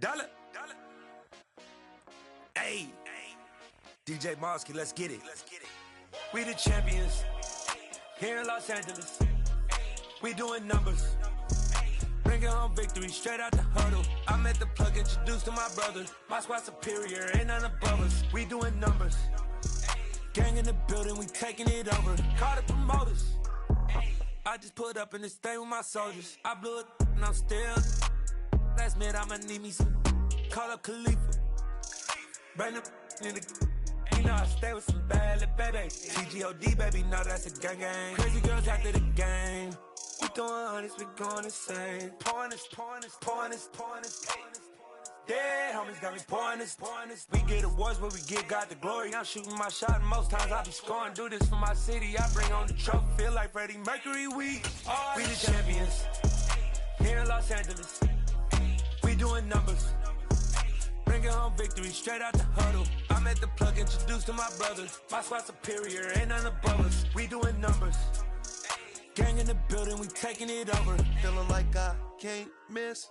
Dollar. Hey, DJ Mosky, let's get it. We the champions here in Los Angeles. We doing numbers. Bringing home victory straight out the huddle. I'm at the plug, introduced to my brother. My squad superior, ain't none above us. We doing numbers. Gang in the building, we taking it over. Call the promoters. I just put up in this thing with my soldiers. I blew it and I'm still. Last minute I'ma need me some. Call up Khalifa. Bring them in the. You know I stay with some bad little babies. TGOD, baby, know that's a gang gang. Crazy girls after the game. We throwing hundreds, we going insane. Pouring this. Dead homies got me pouring this. We get awards, but we give God the glory. I'm shooting my shot, and most times I be scoring. Do this for my city, I bring on the trophy. Feel like Freddie Mercury, we the champions. Here in Los Angeles, we doing numbers. Bringing home victory straight out the huddle. I'm at the plug, introduced to my brother. My squad superior, ain't none above us. We doing numbers. Gang in the building, we taking it over. Feeling like I can't miss.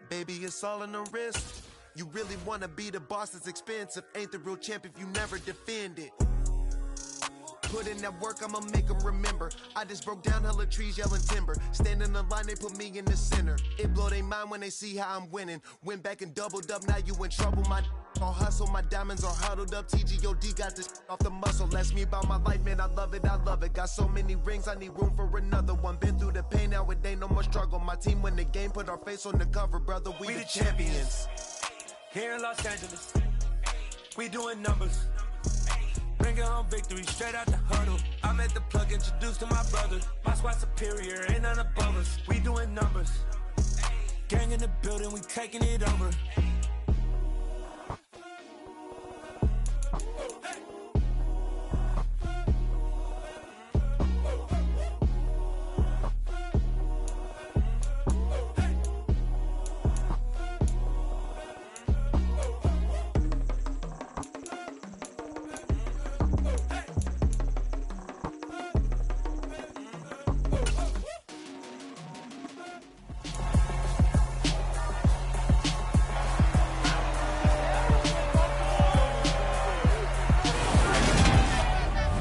Baby, it's all in the wrist. You really wanna be the boss, it's expensive. Ain't the real champ if you never defend it. Put in that work, I'ma make them remember. I just broke down hella trees, yelling timber. Stand in the line, they put me in the center. It blow their mind when they see how I'm winning. Went back and doubled up, now you in trouble. My all hustle, my diamonds are huddled up. TGOD got this off the muscle. Ask me about my life, man, I love it. Got so many rings, I need room for another one. Been through the pain, now it ain't no more struggle. My team win the game, put our face on the cover, brother. We the champions. Here in Los Angeles, we doing numbers. Bringing home victory straight out the huddle. I'm at the plug, introduced to my brother. My squad superior, ain't none above us. We doing numbers. Gang in the building, we taking it over.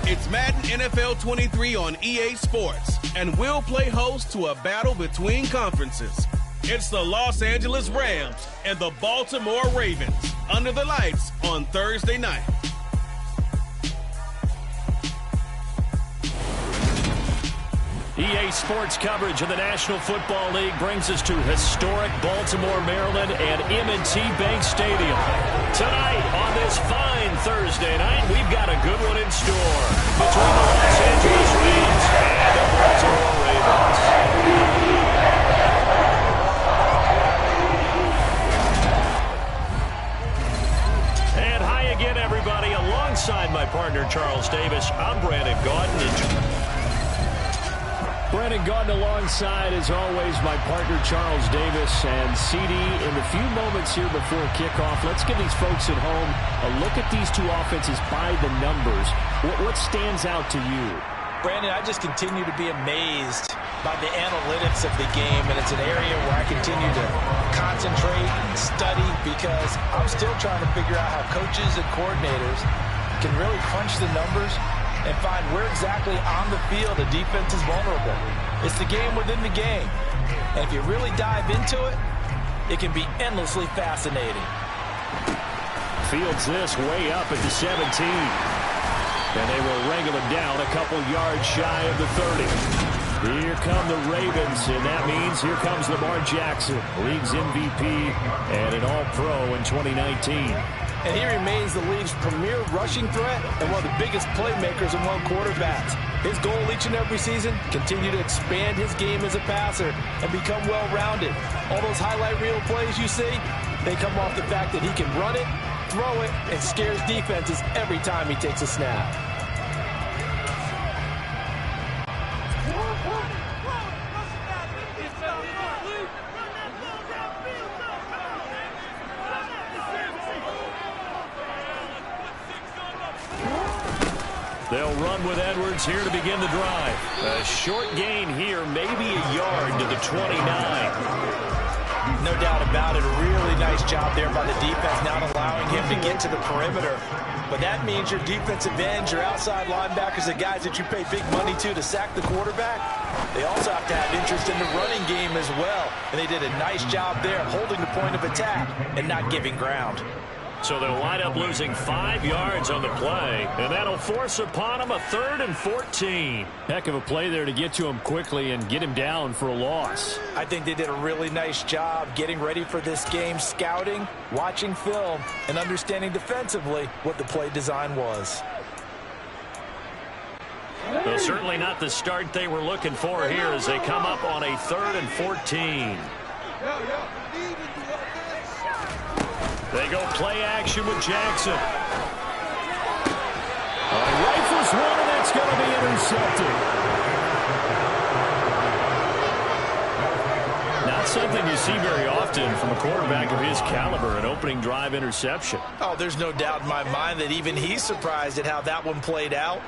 It's Madden NFL 23 on EA Sports, and we'll play host to a battle between conferences. It's the Los Angeles Rams and the Baltimore Ravens under the lights on Thursday night. EA Sports coverage of the National Football League brings us to historic Baltimore, Maryland, and M&T Bank Stadium. Tonight, on this fine Thursday night, we've got a good one in store between the Los Angeles Rams and the Baltimore Ravens. And hi again, everybody. Alongside my partner, Charles Davis, I'm Brandon Gaudin. Brandon Gaudin alongside, as always, my partner Charles Davis. And CD, in the few moments here before kickoff, let's give these folks at home a look at these two offenses by the numbers. What stands out to you? Brandon, I just continue to be amazed by the analytics of the game, and it's an area where I continue to concentrate and study because I'm still trying to figure out how coaches and coordinators can really crunch the numbers and find where exactly on the field the defense is vulnerable. It's the game within the game. And if you really dive into it, it can be endlessly fascinating. Fields this way up at the 17. And they will wrangle him down a couple yards shy of the 30. Here come the Ravens, and that means here comes Lamar Jackson, league's MVP and an All-Pro in 2019. And he remains the league's premier rushing threat and one of the biggest playmakers among quarterbacks. His goal each and every season, continue to expand his game as a passer and become well-rounded. All those highlight reel plays you see, they come off the fact that he can run it, throw it, and scares defenses every time he takes a snap. They'll run with Edwards here to begin the drive. A short gain here, maybe a yard to the 29. No doubt about it. A really nice job there by the defense, not allowing him to get to the perimeter. But that means your defensive ends, your outside linebackers, the guys that you pay big money to sack the quarterback, they also have to have interest in the running game as well. And they did a nice job there holding the point of attack and not giving ground. So they'll wind up losing 5 yards on the play, and that'll force upon them a 3rd and 14. Heck of a play there to get to him quickly and get him down for a loss. I think they did a really nice job getting ready for this game, scouting, watching film, and understanding defensively what the play design was. Well, certainly not the start they were looking for here as they come up on a 3rd and 14. They go play action with Jackson. Rifles one, and it's going to be intercepted. Not something you see very often from a quarterback of his caliber, an opening drive interception. Oh, there's no doubt in my mind that even he's surprised at how that one played out.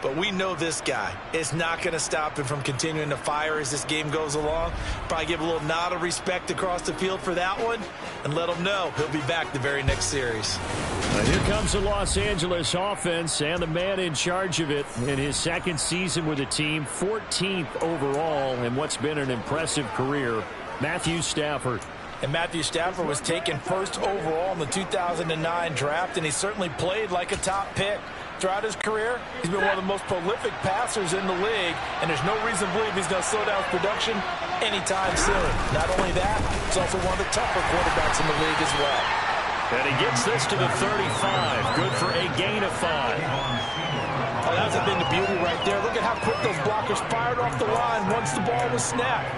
But we know this guy is not going to stop him from continuing to fire as this game goes along. Probably give a little nod of respect across the field for that one and let him know he'll be back the very next series. And here comes the Los Angeles offense and the man in charge of it in his 2nd season with the team, 14th overall in what's been an impressive career, Matthew Stafford. And Matthew Stafford was taken 1st overall in the 2009 draft, and he certainly played like a top pick. Throughout his career, he's been one of the most prolific passers in the league, and there's no reason to believe he's going to slow down production anytime soon. Not only that, he's also one of the tougher quarterbacks in the league as well. And he gets this to the 35. Good for a gain of 5. Oh, that's been the beauty right there. Look at how quick those blockers fired off the line once the ball was snapped.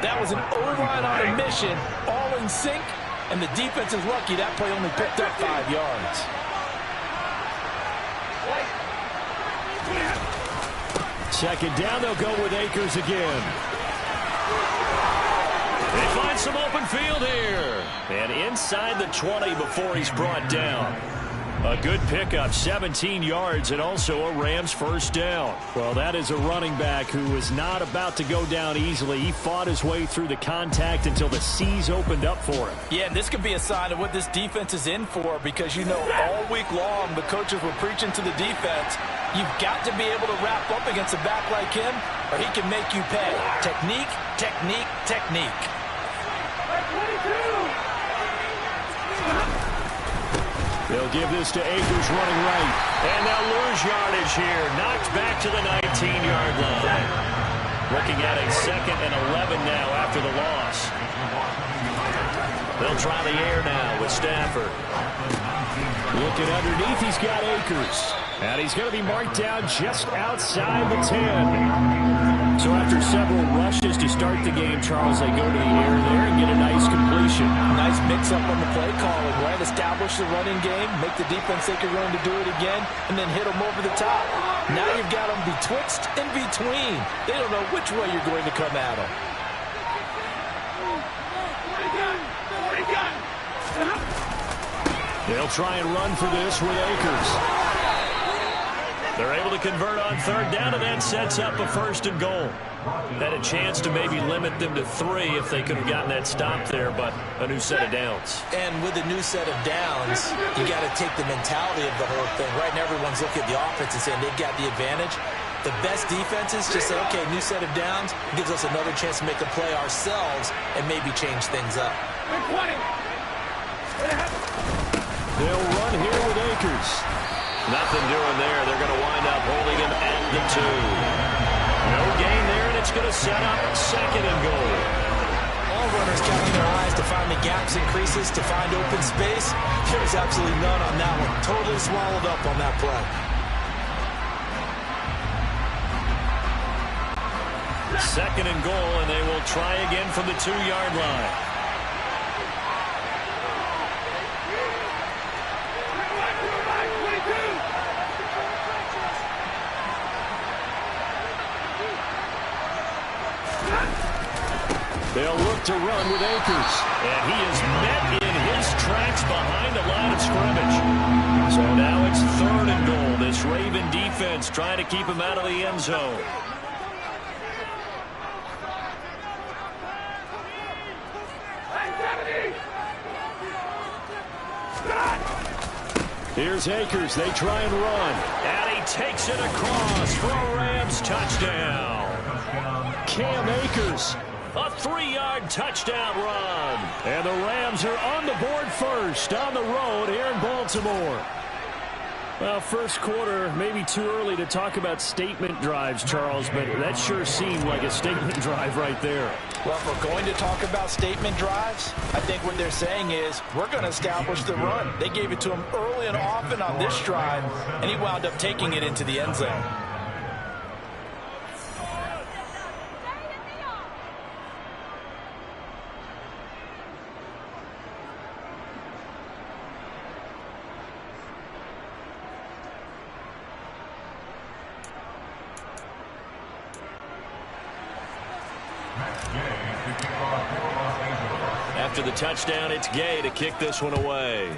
That was an O-line on a mission, all in sync, and the defense is lucky that play only picked up 5 yards. Second down, they'll go with Akers again. They find some open field here. And inside the 20 before he's brought down. A good pickup, 17 yards, and also a Rams first down. Well, that is a running back who was not about to go down easily. He fought his way through the contact until the seas opened up for him. Yeah, and this could be a sign of what this defense is in for, because, you know, all week long the coaches were preaching to the defense, you've got to be able to wrap up against a back like him, or he can make you pay. Technique, technique, technique. They'll give this to Akers running right. And they'll lose yardage here. Knocked back to the 19-yard line. Looking at a 2nd and 11 now after the loss. They'll try the air now with Stafford. Looking underneath, he's got Akers. And he's going to be marked down just outside the 10. So after several rushes to start the game, Charles, they go to the air there and get a nice completion. Nice mix-up on the play calling, right? Establish the running game, make the defense think you're going to do it again, and then hit them over the top. Now you've got them betwixt and between. They don't know which way you're going to come at them. They'll try and run for this with Akers. They're able to convert on 3rd down, and that sets up a 1st and goal. Had a chance to maybe limit them to 3 if they could have gotten that stop there, but a new set of downs. And with a new set of downs, you got to take the mentality of the whole thing. Right now, everyone's looking at the offense and saying they've got the advantage. The best defenses just say, okay, new set of downs, gives us another chance to make a play ourselves and maybe change things up. They'll run here with Akers. Nothing doing there. They're going to wind up holding him at the 2. No gain there, and it's going to set up 2nd and goal. All runners counting their eyes to find the gaps and creases, to find open space. There's absolutely none on that one. Totally swallowed up on that play. 2nd and goal, and they will try again from the 2-yard line. They'll look to run with Akers. And he is met in his tracks behind the line of scrimmage. So now it's 3rd and goal. This Raven defense trying to keep him out of the end zone. Here's Akers. They try and run. And he takes it across for a Rams touchdown. Cam Akers, a 3-yard touchdown run. And the Rams are on the board first on the road here in Baltimore. Well, first quarter, maybe too early to talk about statement drives, Charles, but that sure seemed like a statement drive right there. Well, if we're going to talk about statement drives, I think what they're saying is we're going to establish the run. They gave it to him early and often on this drive, and he wound up taking it into the end zone. After the touchdown, it's Gay to kick this one away.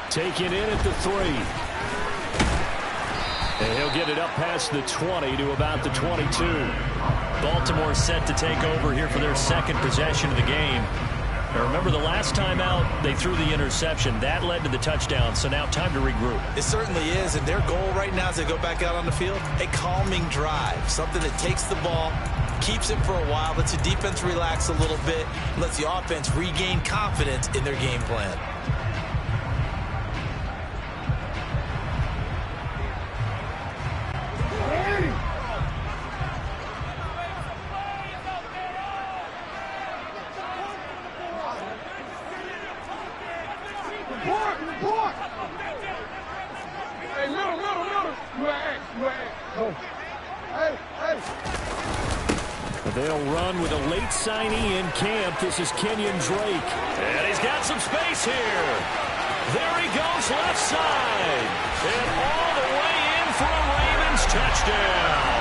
Taken in at the 3. And he'll get it up past the 20 to about the 22. Baltimore set to take over here for their second possession of the game. Now remember, the last time out, they threw the interception. That led to the touchdown, so now time to regroup. It certainly is, and their goal right now as they go back out on the field, a calming drive, something that takes the ball, keeps it for a while, lets the defense relax a little bit, lets the offense regain confidence in their game plan. They'll run with a late signee in camp. This is Kenyon Drake. And he's got some space here. There he goes left side. And all the way in for a Ravens touchdown.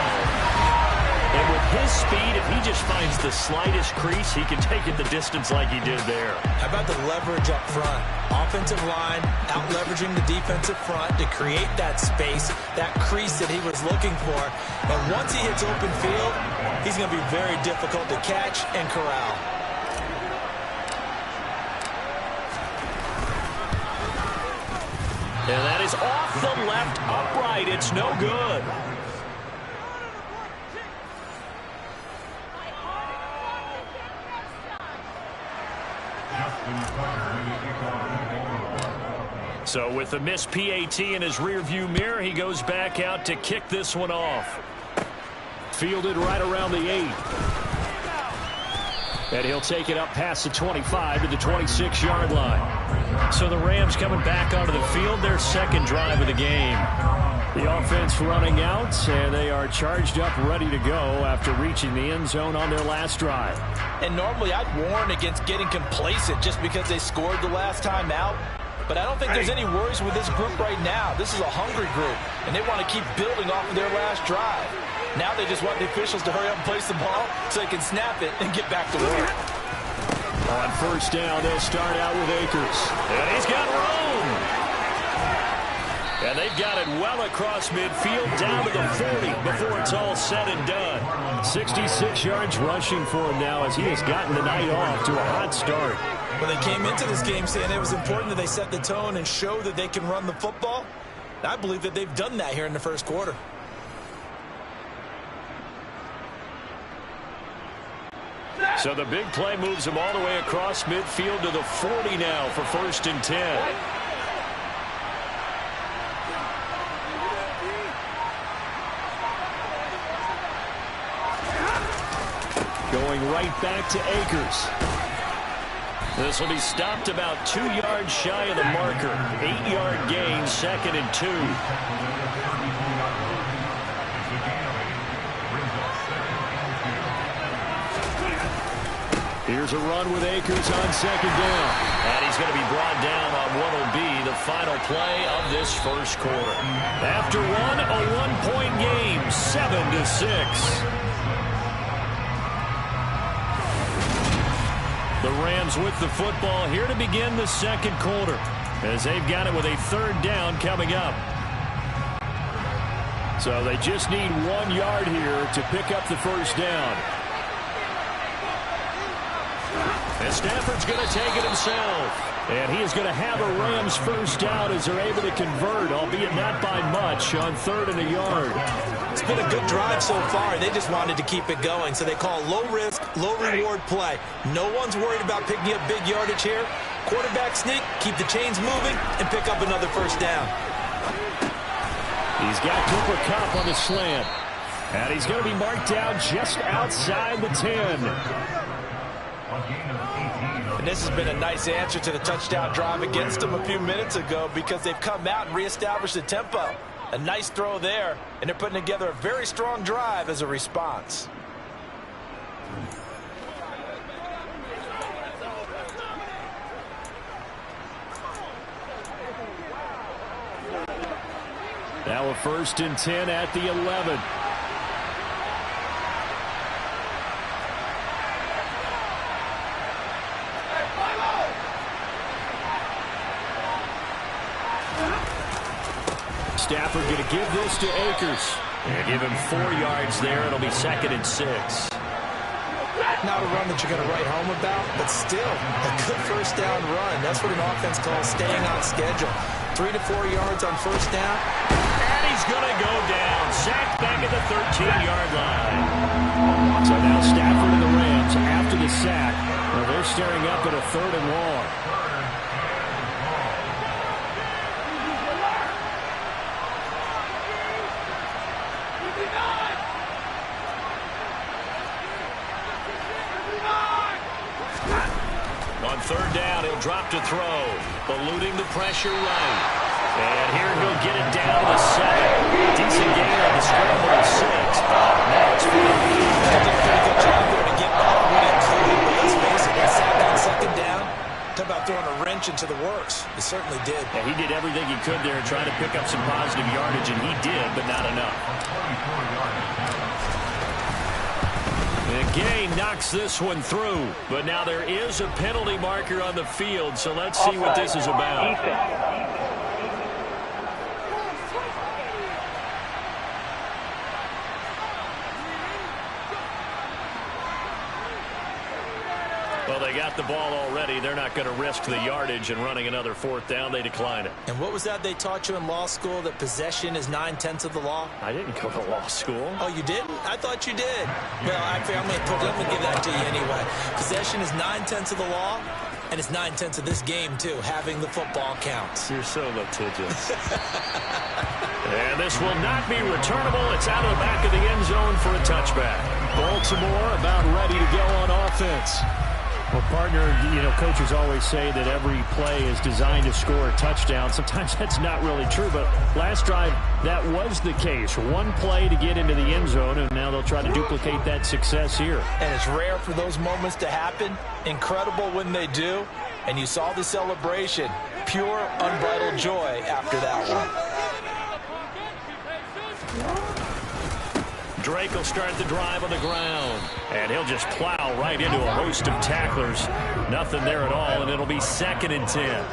And with his speed, if he just finds the slightest crease, he can take it the distance like he did there. How about the leverage up front? Offensive line out-leveraging the defensive front to create that space, that crease that he was looking for. And once he hits open field, he's going to be very difficult to catch and corral. And that is off the left upright. It's no good. So with the missed PAT in his rearview mirror, he goes back out to kick this one off. Fielded right around the 8. And he'll take it up past the 25 to the 26-yard line. So the Rams coming back onto the field, their second drive of the game. The offense running out, and they are charged up, ready to go after reaching the end zone on their last drive. And normally I'd warn against getting complacent just because they scored the last time out. But I don't think there's any worries with this group right now. This is a hungry group, and they want to keep building off of their last drive. Now they just want the officials to hurry up and place the ball so they can snap it and get back to work. On first down, they'll start out with Akers. And he's got room. And they've got it well across midfield down to the 40 before it's all said and done. 66 yards rushing for him now as he has gotten the night off to a hot start. When they came into this game saying it was important that they set the tone and show that they can run the football, I believe that they've done that here in the first quarter. So the big play moves him all the way across midfield to the 40 now for 1st and 10. Going right back to Akers. This will be stopped about 2 yards shy of the marker. 8-yard gain, 2nd and 2. Here's a run with Akers on 2nd down. And he's going to be brought down on what will be the final play of this first quarter. After one, a 1-point game, 7-6. The Rams with the football here to begin the second quarter as they've got it with a 3rd down coming up. So they just need 1 yard here to pick up the first down. And Stafford's going to take it himself. And he is going to have a Rams first down as they're able to convert, albeit not by much, on 3rd and a yard. It's been a good drive so far. They just wanted to keep it going, so they call low-risk, low-reward play. No one's worried about picking up big yardage here. Quarterback sneak, keep the chains moving, and pick up another first down. He's got Cooper Kupp on the slant. And he's going to be marked down just outside the 10. And this has been a nice answer to the touchdown drive against them a few minutes ago because they've come out and reestablished the tempo. A nice throw there, and they're putting together a very strong drive as a response. Now a 1st and 10 at the 11. Stafford going to give this to Akers. And give him 4 yards there. It'll be 2nd and 6. Not a run that you're going to write home about, but still a good first down run. That's what an offense calls staying on schedule. 3 to 4 yards on first down. And he's going to go down. Sacked back at the 13-yard line. So now Stafford and the Rams, after the sack, well, they're staring up at a 3rd and long. On 3rd down, he'll drop to throw, eluding the pressure right. And here he'll get it down to the 7. Decent gain on the scramble to 6. Now it's 4. They did a pretty good job there to get off what he could, but let's face it, that sack on 2nd down, talk about throwing a wrench into the works. He certainly did. Yeah, he did everything he could there trying to pick up some positive yardage, and he did, but not enough. The gain knocks this one through, but now there is a penalty marker on the field, so let's see what this is about. Well, they got the ball already. They're not going to risk the yardage and running another 4th down. They decline it. And what was that they taught you in law school, that possession is 9/10 of the law? I didn't go to law school. Oh, you didn't? I thought you did. Well, actually, I'm going to give that to you anyway. Possession is 9/10 of the law, and it's 9/10 of this game, too. Having the football counts. You're so litigious. And this will not be returnable. It's out of the back of the end zone for a touchback. Baltimore about ready to go on offense. Well, partner, you know, coaches always say that every play is designed to score a touchdown. Sometimes that's not really true, but last drive, that was the case. One play to get into the end zone, and now they'll try to duplicate that success here. And it's rare for those moments to happen. Incredible when they do. And you saw the celebration. Pure, unbridled joy after that one. Drake will start the drive on the ground, and he'll just plow right into a host of tacklers. Nothing there at all, and it'll be 2nd and 10.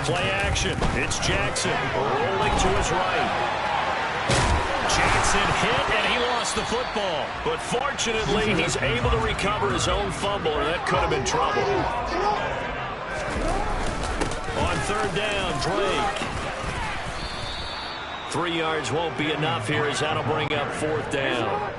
Play action. It's Jackson rolling to his right. Jackson hit, and he lost the football. But fortunately, he's able to recover his own fumble, or that could have been trouble. On 3rd down, Drake. 3 yards won't be enough here as that'll bring up 4th down.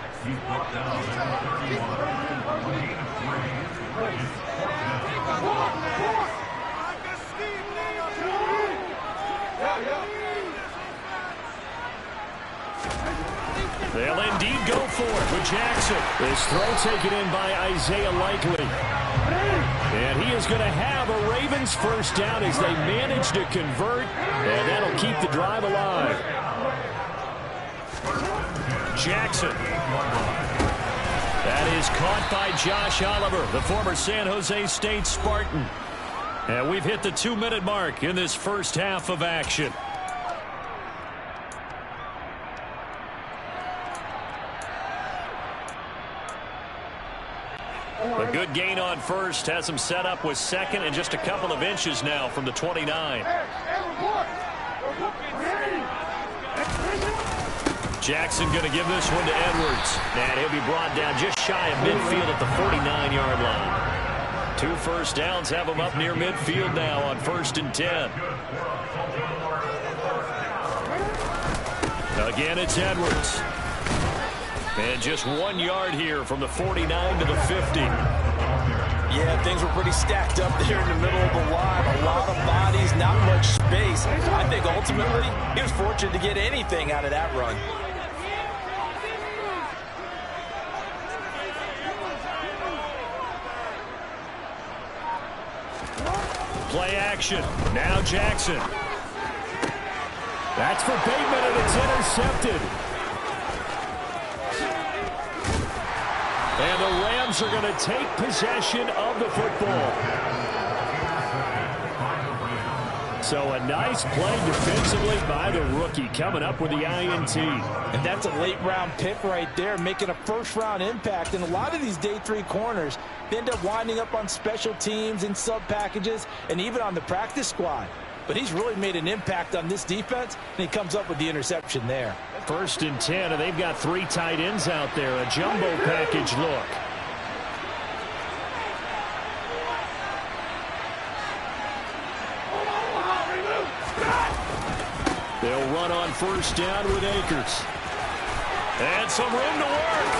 They'll indeed go for it with Jackson. This throw taken in by Isaiah Likely. And he is going to have a Ravens first down as they manage to convert, and that'll keep the drive alive. Jackson. That is caught by Josh Oliver, the former San Jose State Spartan. And we've hit the 2-minute mark in this first half of action. A good gain on first has him set up with 2nd and just a couple of inches now from the 29. Jackson going to give this one to Edwards. And he'll be brought down just shy of midfield at the 49-yard line. 2 first downs have them up near midfield now on 1st and 10. Again, it's Edwards. And just 1 yard here from the 49 to the 50. Yeah, things were pretty stacked up there in the middle of the line. A lot of bodies, not much space. I think ultimately he was fortunate to get anything out of that run. Play action. Now Jackson. That's for Bateman, and it's intercepted. And the Rams are going to take possession of the football. So a nice play defensively by the rookie, coming up with the INT. And that's a late-round pick right there, making a first-round impact. And a lot of these day 3 corners, they end up winding up on special teams and sub-packages and even on the practice squad. But he's really made an impact on this defense, and he comes up with the interception there. 1st and 10, and they've got 3 tight ends out there. A jumbo package look. They'll run on 1st down with Akers. And some room to work.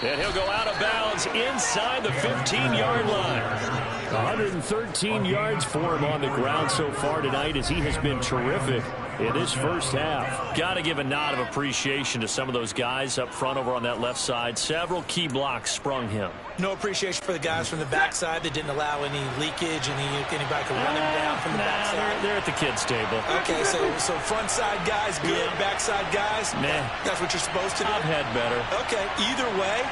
And he'll go out of bounds inside the 15-yard line. 113 yards for him on the ground so far tonight, as he has been terrific in this first half. Got to give a nod of appreciation to some of those guys up front over on that left side. Several key blocks sprung him. No appreciation for the guys from the backside that didn't allow any leakage, and anybody could run him down from the backside. They're at the kids' table. Okay, so front side guys good, backside guys, nah. That's what you're supposed to do? I've had better. Okay, either way,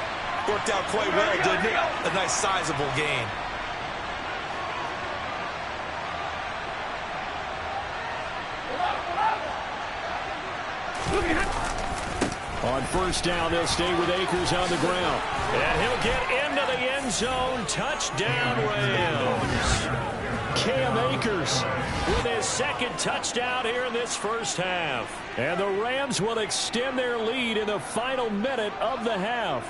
worked out quite well, didn't it? A nice sizable gain. On 1st down, they'll stay with Akers on the ground. And he'll get into the end zone. Touchdown, Rams. Cam Akers with his 2nd touchdown here in this first half. And the Rams will extend their lead in the final minute of the half.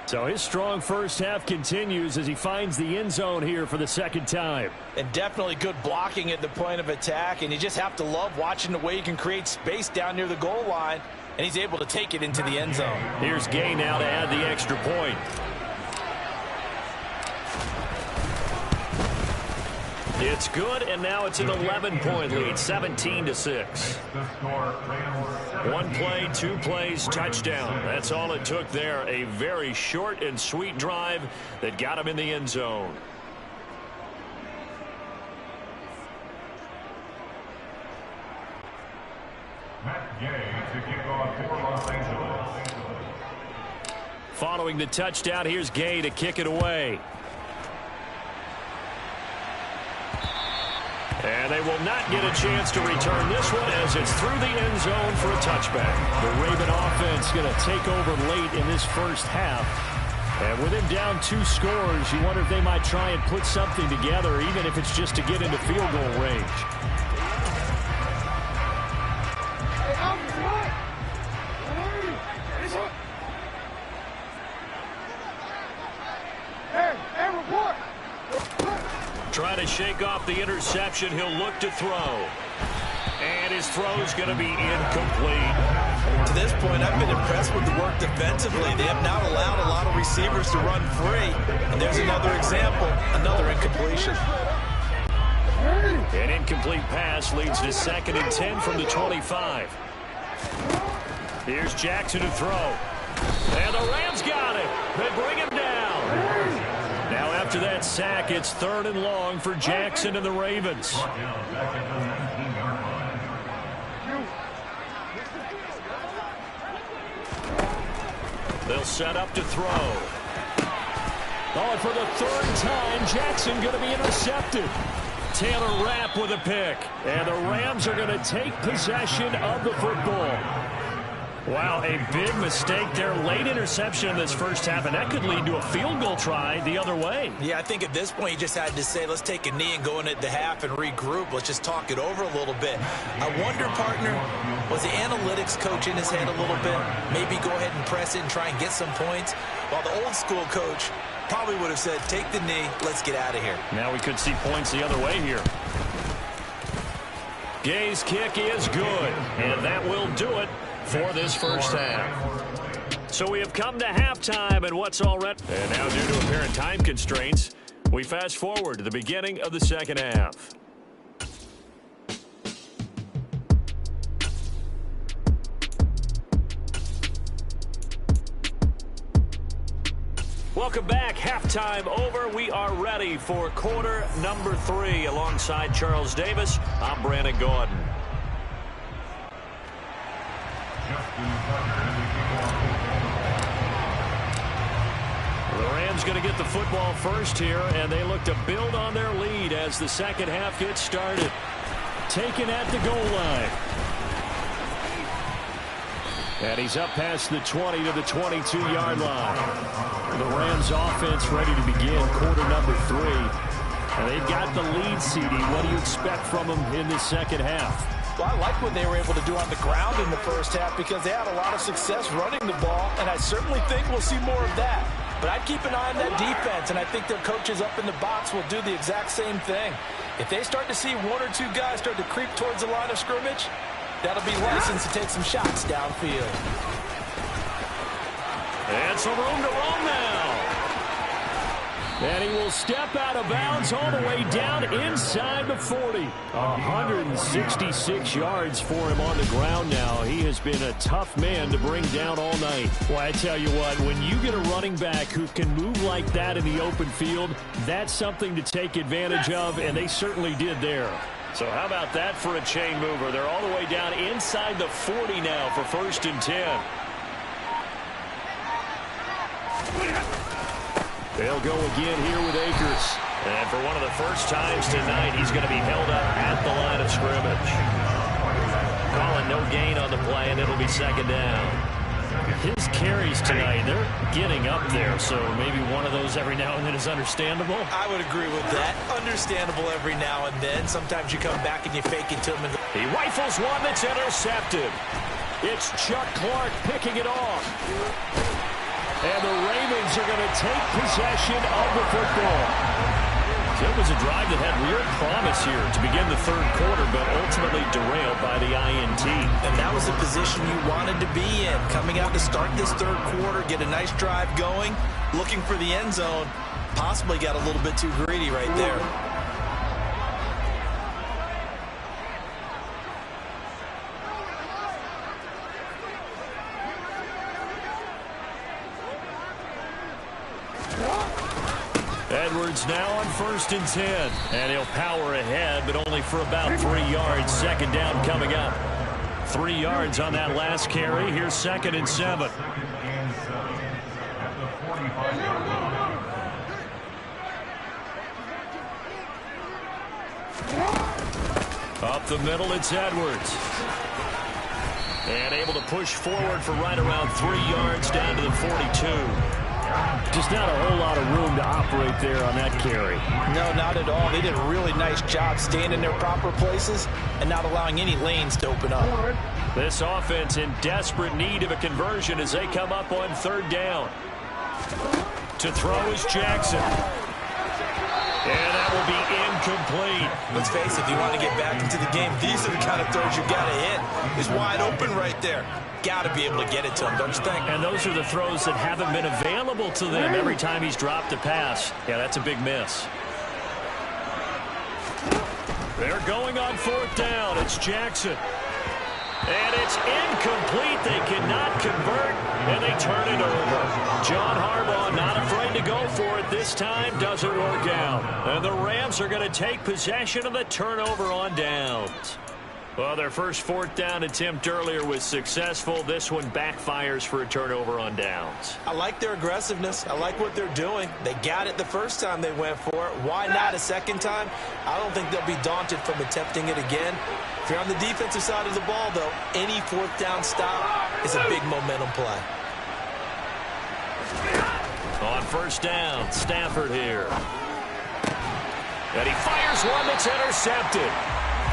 So his strong first half continues as he finds the end zone here for the 2nd time. And definitely good blocking at the point of attack. And you just have to love watching the way you can create space down near the goal line. And he's able to take it into the end zone. Here's Gay now to add the extra point. It's good, and now it's an 11-point lead, 17-6. 1 play, 2 plays, touchdown. That's all it took there. A very short and sweet drive that got him in the end zone. Following the touchdown, here's Gay to kick it away. And they will not get a chance to return this one as it's through the end zone for a touchback. The Raven offense going to take over late in this first half. And with him down 2 scores, you wonder if they might try and put something together, even if it's just to get into field goal range. Trying to shake off the interception. He'll look to throw. And his throw's going to be incomplete. To this point, I've been impressed with the work defensively. They have not allowed a lot of receivers to run free. And there's another example, another incompletion. An incomplete pass leads to 2nd and 10 from the 25. Here's Jackson to throw. And the Rams got it. They bring him down. Now after that sack, it's 3rd and long for Jackson and the Ravens. They'll set up to throw. Oh, and for the 3rd time, Jackson going to be intercepted. Taylor Rapp with a pick. And the Rams are going to take possession of the football. Wow, a big mistake there. Late interception in this first half, and that could lead to a field goal try the other way. Yeah, I think at this point you just had to say, let's take a knee and go into the half and regroup. Let's just talk it over a little bit. I wonder, partner, was the analytics coach in his head a little bit? Maybe go ahead and press it and try and get some points? While the old school coach Probably would have said, take the knee, let's get out of here. Now we could see points the other way here. Gay's kick is good, and that will do it for this first half. So we have come to halftime, and what's already... And now due to apparent time constraints, we fast forward to the beginning of the second half. Welcome back. Halftime over. We are ready for quarter number 3. Alongside Charles Davis, I'm Brandon Gordon. The Rams going to get the football first here, and they look to build on their lead as the second half gets started. Taken at the goal line. And he's up past the 20 to the 22-yard line. The Rams offense ready to begin quarter number 3. And they've got the lead, CD. What do you expect from them in this second half? Well, I like what they were able to do on the ground in the first half because they had a lot of success running the ball, and I certainly think we'll see more of that. But I'd keep an eye on that defense, and I think their coaches up in the box will do the exact same thing. If they start to see 1 or 2 guys start to creep towards the line of scrimmage, that'll be licensed to take some shots downfield. And some room to roam now. And he will step out of bounds all the way down inside the 40. 166 yards for him on the ground now. He has been a tough man to bring down all night. Well, I tell you what, when you get a running back who can move like that in the open field, that's something to take advantage of, and they certainly did there. So how about that for a chain mover? They're all the way down inside the 40 now for 1st and 10. They'll go again here with Akers. And for one of the first times tonight, he's going to be held up at the line of scrimmage. Calling no gain on the play, and it'll be 2nd down. His carries tonight, they're getting up there, so maybe one of those every now and then is understandable. I would agree with that. Understandable every now and then. Sometimes you come back and you fake it to him. He rifles one that's intercepted. It's Chuck Clark picking it off. And the Ravens are going to take possession of the football. It was a drive that had real promise here to begin the 3rd quarter, but ultimately derailed by the INT. And that was the position you wanted to be in. Coming out to start this 3rd quarter, get a nice drive going, looking for the end zone. Possibly got a little bit too greedy right there. Edwards now on 1st and 10. And he'll power ahead, but only for about 3 yards. 2nd down coming up. 3 yards on that last carry. Here's 2nd and 7. Up the middle, it's Edwards. And able to push forward for right around 3 yards down to the 42. Just not a whole lot of room to operate there on that carry. No, not at all. They did a really nice job staying in their proper places and not allowing any lanes to open up. This offense in desperate need of a conversion as they come up on 3rd down. To throw is Jackson. And that will be incomplete. Let's face it, if you want to get back into the game, these are the kind of throws you got to hit. He's wide open right there. Got to be able to get it to him, don't you think? And those are the throws that haven't been available to them every time he's dropped a pass. Yeah, that's a big miss. They're going on 4th down. It's Jackson. And it's incomplete. They cannot convert, and they turn it over. John Harbaugh not afraid to go for it this time. Doesn't work out. And the Rams are going to take possession of the turnover on downs. Well, their first 4th down attempt earlier was successful. This one backfires for a turnover on downs. I like their aggressiveness. I like what they're doing. They got it the first time they went for it. Why not a second time? I don't think they'll be daunted from attempting it again. If you're on the defensive side of the ball, though, any 4th down stop is a big momentum play. On 1st down, Stafford here. And he fires one that's intercepted.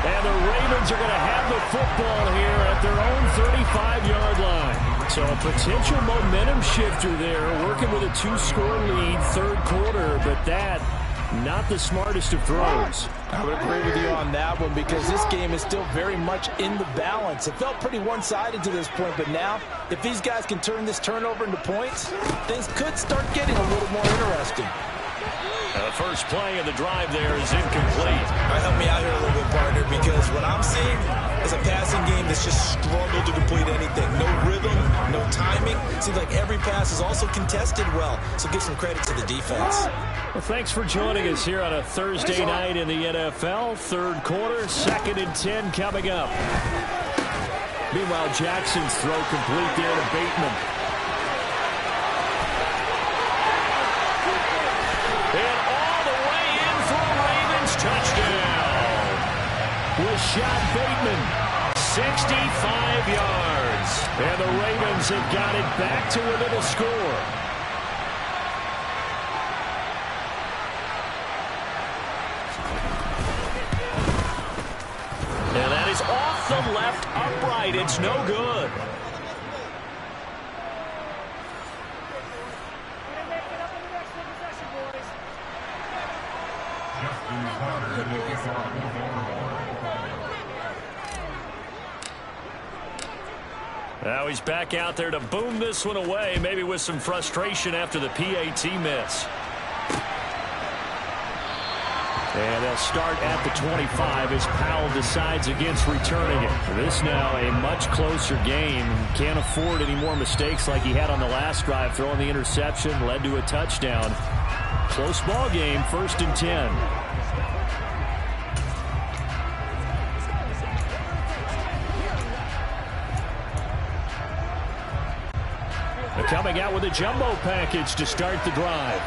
And the Ravens are going to have the football here at their own 35-yard line. So a potential momentum shifter there, working with a 2-score lead, third quarter, but that, not the smartest of throws. I would agree with you on that one because this game is still very much in the balance. It felt pretty one-sided to this point, but now, if these guys can turn this turnover into points, things could start getting a little more interesting. The first play of the drive there is incomplete. All right, help me out here a little bit, partner, because what I'm seeing is a passing game that's just struggled to complete anything. No rhythm, no timing. Seems like every pass is also contested well, so give some credit to the defense. Well, thanks for joining us here on a Thursday night in the NFL. Third quarter, 2nd and 10 coming up. Meanwhile, Jackson's throw complete there to Bateman. And all the way in for a Ravens touchdown. Rashad Bateman, 65 yards. And the Ravens have got it back to within a score. And that is off the left upright. It's no good. Now he's back out there to boom this one away, maybe with some frustration after the PAT miss. And they'll start at the 25 as Powell decides against returning it. This now a much closer game. Can't afford any more mistakes like he had on the last drive. Throwing the interception led to a touchdown. Close ball game, 1st and 10. Coming out with a jumbo package to start the drive.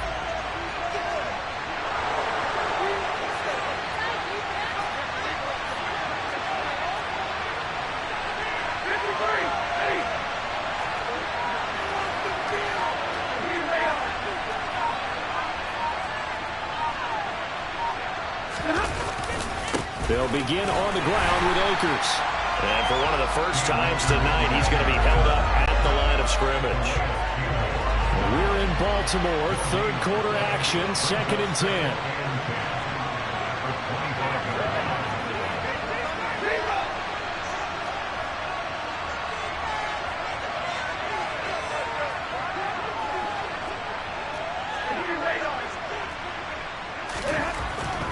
They'll begin on the ground with Akers. And for one of the first times tonight, he's going to be held up at the line of scrimmage. We're in Baltimore, third quarter action, 2nd and 10.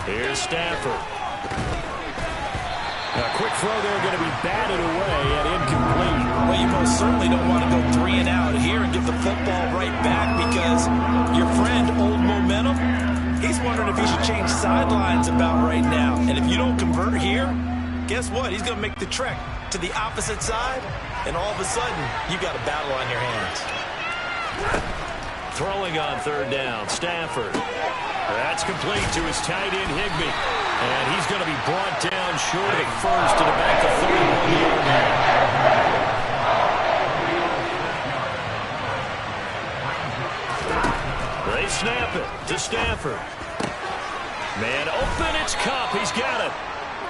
Here's Stafford. A quick throw there going to be batted away and incomplete. Well, you most certainly don't want to go 3 and out here and get the football right back because your friend, Old Momentum, he's wondering if he should change sidelines about right now. And if you don't convert here, guess what? He's going to make the trek to the opposite side, and all of a sudden, you got a battle on your hands. Throwing on 3rd down, Stafford. That's complete to his tight end, Higbee. And he's going to be brought down short of first and about the 31-yard line. They snap it to Stafford. Man open, it's Kupp. He's got it.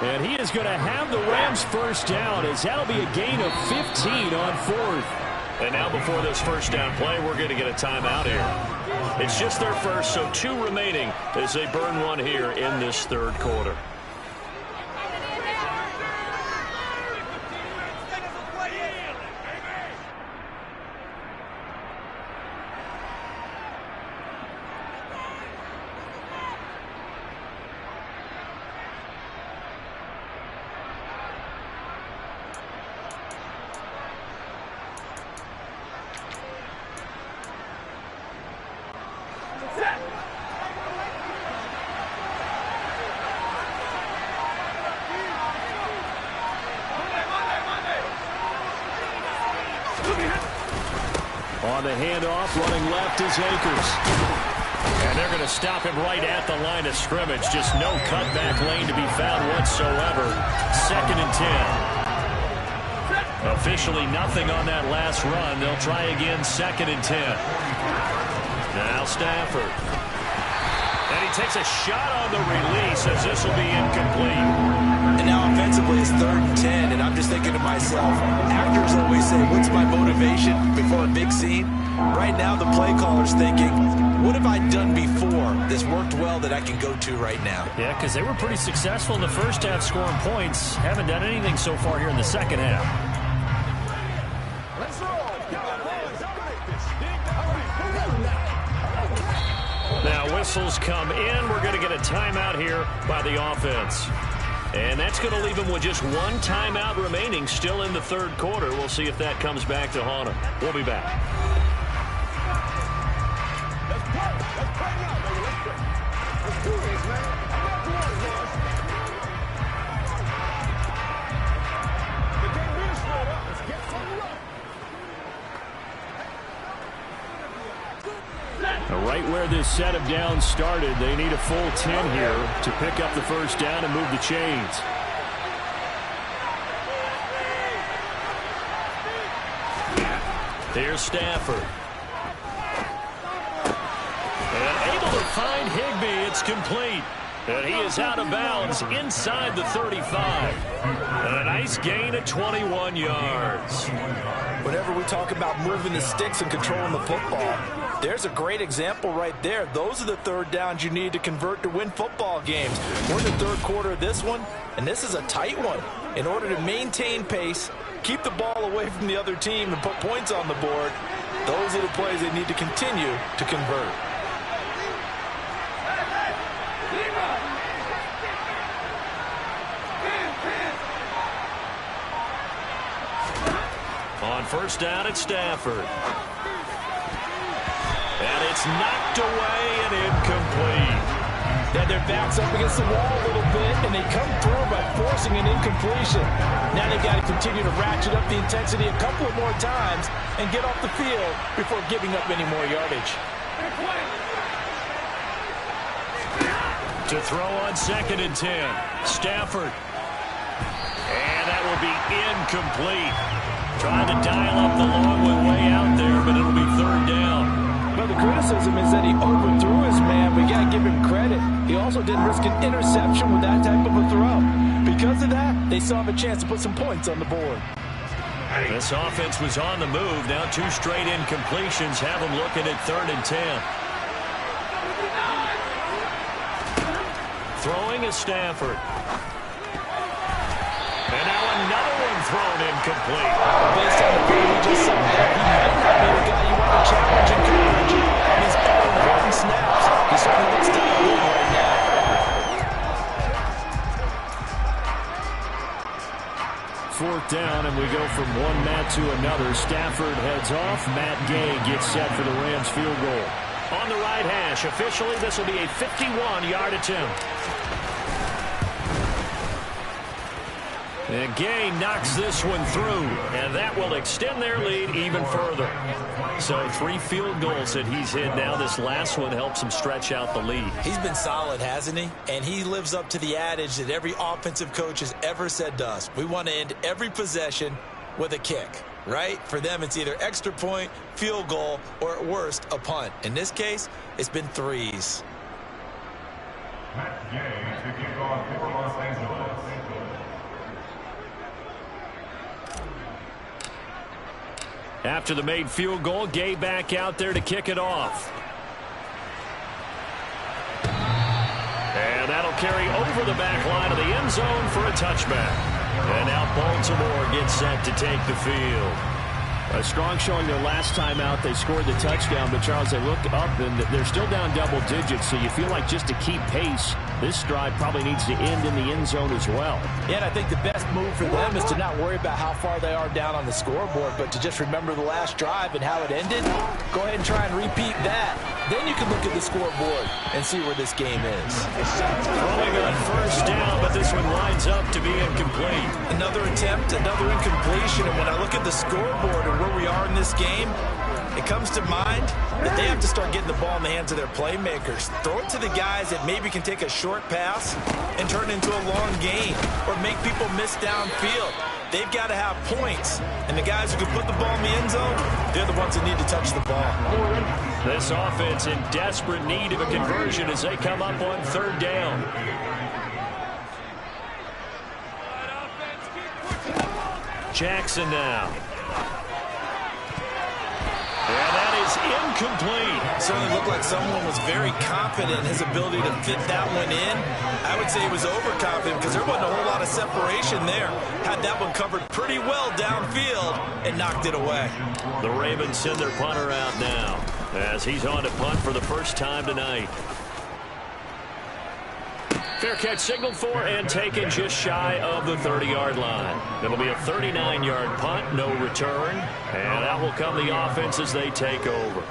And he is going to have the Rams first down as that'll be a gain of 15 on 4th. And now before this first down play, we're going to get a timeout here. It's just their first, so 2 remaining as they burn one here in this third quarter. On the handoff, running left is Akers. And they're going to stop him right at the line of scrimmage. Just no cutback lane to be found whatsoever. 2nd and 10. Officially nothing on that last run. They'll try again, 2nd and 10. Now Stafford. And he takes a shot on the release as this will be incomplete. And now offensively it's 3rd and 10, and I'm just thinking to myself, actors always say, what's my motivation before a big scene? Right now the play caller's thinking, what have I done before that's worked well that I can go to right now? Yeah, because they were pretty successful in the first half scoring points. Haven't done anything so far here in the second half. Let's roll. Now whistles come in. We're going to get a timeout here by the offense. And that's going to leave them with just one timeout remaining still in the 3rd quarter. We'll see if that comes back to haunt them. We'll be back. Let's play now, baby. Let's do this, man. I'm not the one, boys. The game is straight up. Let's get some love. Right where this set of downs started, they need a full 10 here to pick up the first down and move the chains. Here's Stafford. And able to find Higbee. It's complete. And he is out of bounds inside the 35. And a nice gain of 21 yards. Whenever we talk about moving the sticks and controlling the football, there's a great example right there. Those are the 3rd downs you need to convert to win football games. We're in the 3rd quarter of this one, and this is a tight one. In order to maintain pace, keep the ball away from the other team, and put points on the board, those are the plays they need to continue to convert. On first down, it's Stafford. And it's knocked away and incomplete. Then their back's up against the wall a little bit, and they come through by forcing an incompletion. Now they've got to continue to ratchet up the intensity a couple of more times and get off the field before giving up any more yardage. To throw on 2nd and 10. Stafford. And that will be incomplete. Trying to dial up the long way out there, but it'll be 3rd down. Well, the criticism is that he overthrew his man. We got to give him credit. He also didn't risk an interception with that type of a throw. Because of that, they still have a chance to put some points on the board. This offense was on the move. Now 2 straight incompletions have them looking at 3rd and 10. Throwing is Stafford. And now another one thrown incomplete. Based on the play we just saw there, he might not be the guy you want to challenge in coverage. On his own important snaps, he certainly looks dialed in right now. 4th down, and we go from one Matt to another. Stafford heads off. Matt Gay gets set for the Rams field goal. On the right hash, officially this will be a 51-yard attempt. And Gay knocks this one through, and that will extend their lead even further. So 3 field goals that he's hit now. This last one helps him stretch out the lead. He's been solid, hasn't he? And he lives up to the adage that every offensive coach has ever said to us. We want to end every possession with a kick, right? For them, it's either extra point, field goal, or at worst, a punt. In this case, it's been 3s. Matt Gay to kick off for Los Angeles. After the made field goal, Gay back out there to kick it off. And that'll carry over the back line of the end zone for a touchback. And now Baltimore gets set to take the field. A strong showing their last time out. They scored the touchdown, but Charles, they look up and they're still down double digits, so you feel like just to keep pace, this drive probably needs to end in the end zone as well. Yeah, and I think the best move for them is to not worry about how far they are down on the scoreboard, but to just remember the last drive and how it ended. Go ahead and try and repeat that. Then you can look at the scoreboard and see where this game is. Throwing on first down, but this one lines up to be incomplete. Another attempt, another incompletion, and when I look at the scoreboard and where we are in this game, it comes to mind that they have to start getting the ball in the hands of their playmakers. Throw it to the guys that maybe can take a short pass and turn it into a long gain or make people miss downfield. They've got to have points, and the guys who can put the ball in the end zone, they're the ones that need to touch the ball. This offense in desperate need of a conversion as they come up on third down. Jackson now. And that is incomplete. Certainly looked like someone was very confident in his ability to fit that one in. I would say he was overconfident because there wasn't a whole lot of separation there. Had that one covered pretty well downfield and knocked it away. The Ravens send their punter out now as he's on to punt for the first time tonight. Fair catch signaled for and taken just shy of the 30-yard line. It'll be a 39-yard punt, no return, and that will come the offense as they take over.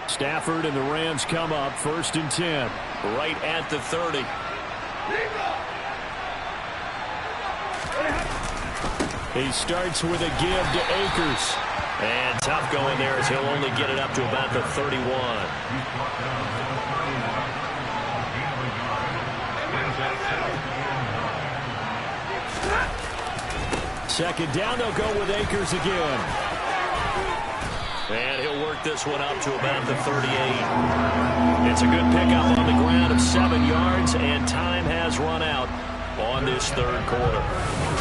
Stafford and the Rams come up 1st and 10, right at the 30. He starts with a give to Akers. And tough going there as he'll only get it up to about the 31. Second down, they'll go with Akers again. And he'll work this one up to about the 38. It's a good pickup on the ground of 7 yards, and time has run out on this third quarter.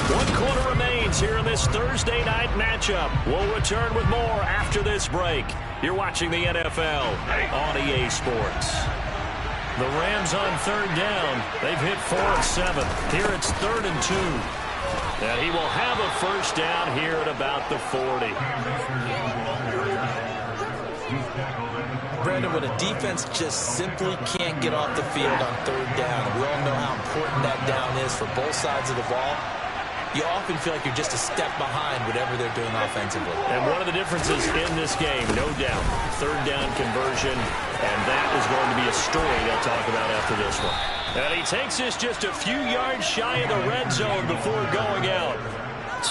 1 quarter remains here in this Thursday night matchup. We'll return with more after this break. You're watching the NFL on EA Sports. The Rams on third down. They've hit 4 of 7. Here it's 3rd and 2. And he will have a first down here at about the 40. Brandon, when a defense just simply can't get off the field on third down, we all know how important that down is for both sides of the ball. You often feel like you're just a step behind whatever they're doing offensively. And one of the differences in this game, no doubt, third down conversion, and that is going to be a story they'll talk about after this one. And he takes this just a few yards shy of the red zone before going out.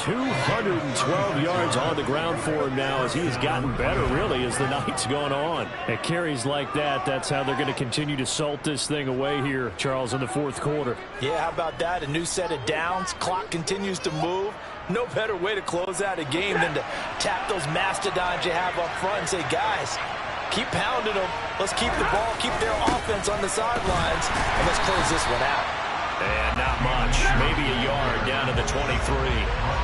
212 yards on the ground for him now as he has gotten better, really, as the night's gone on. At carries like that, that's how they're going to continue to salt this thing away here, Charles, in the fourth quarter. Yeah, how about that? A new set of downs. Clock continues to move. No better way to close out a game than to tap those mastodons you have up front and say, guys, keep pounding them. Let's keep the ball, keep their offense on the sidelines, and let's close this one out. And not much. Maybe a yard down to the 23.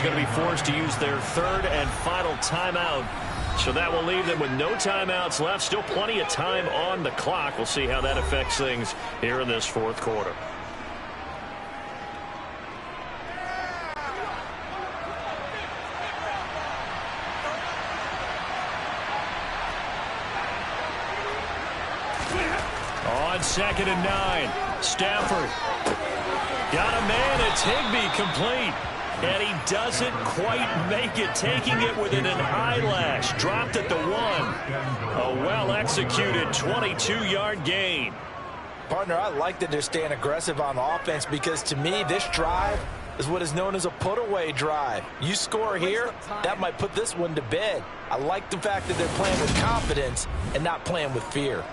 Going to be forced to use their third and final timeout. So that will leave them with no timeouts left. Still plenty of time on the clock. We'll see how that affects things here in this fourth quarter. On 2nd and 9, Stafford got a man. It's Higbee, complete. And he doesn't quite make it, taking it within an eyelash. Dropped at the 1. A well-executed 22-yard gain. Partner, I like that they're staying aggressive on offense because, to me, this drive is what is known as a put-away drive. You score here, that might put this one to bed. I like the fact that they're playing with confidence and not playing with fear.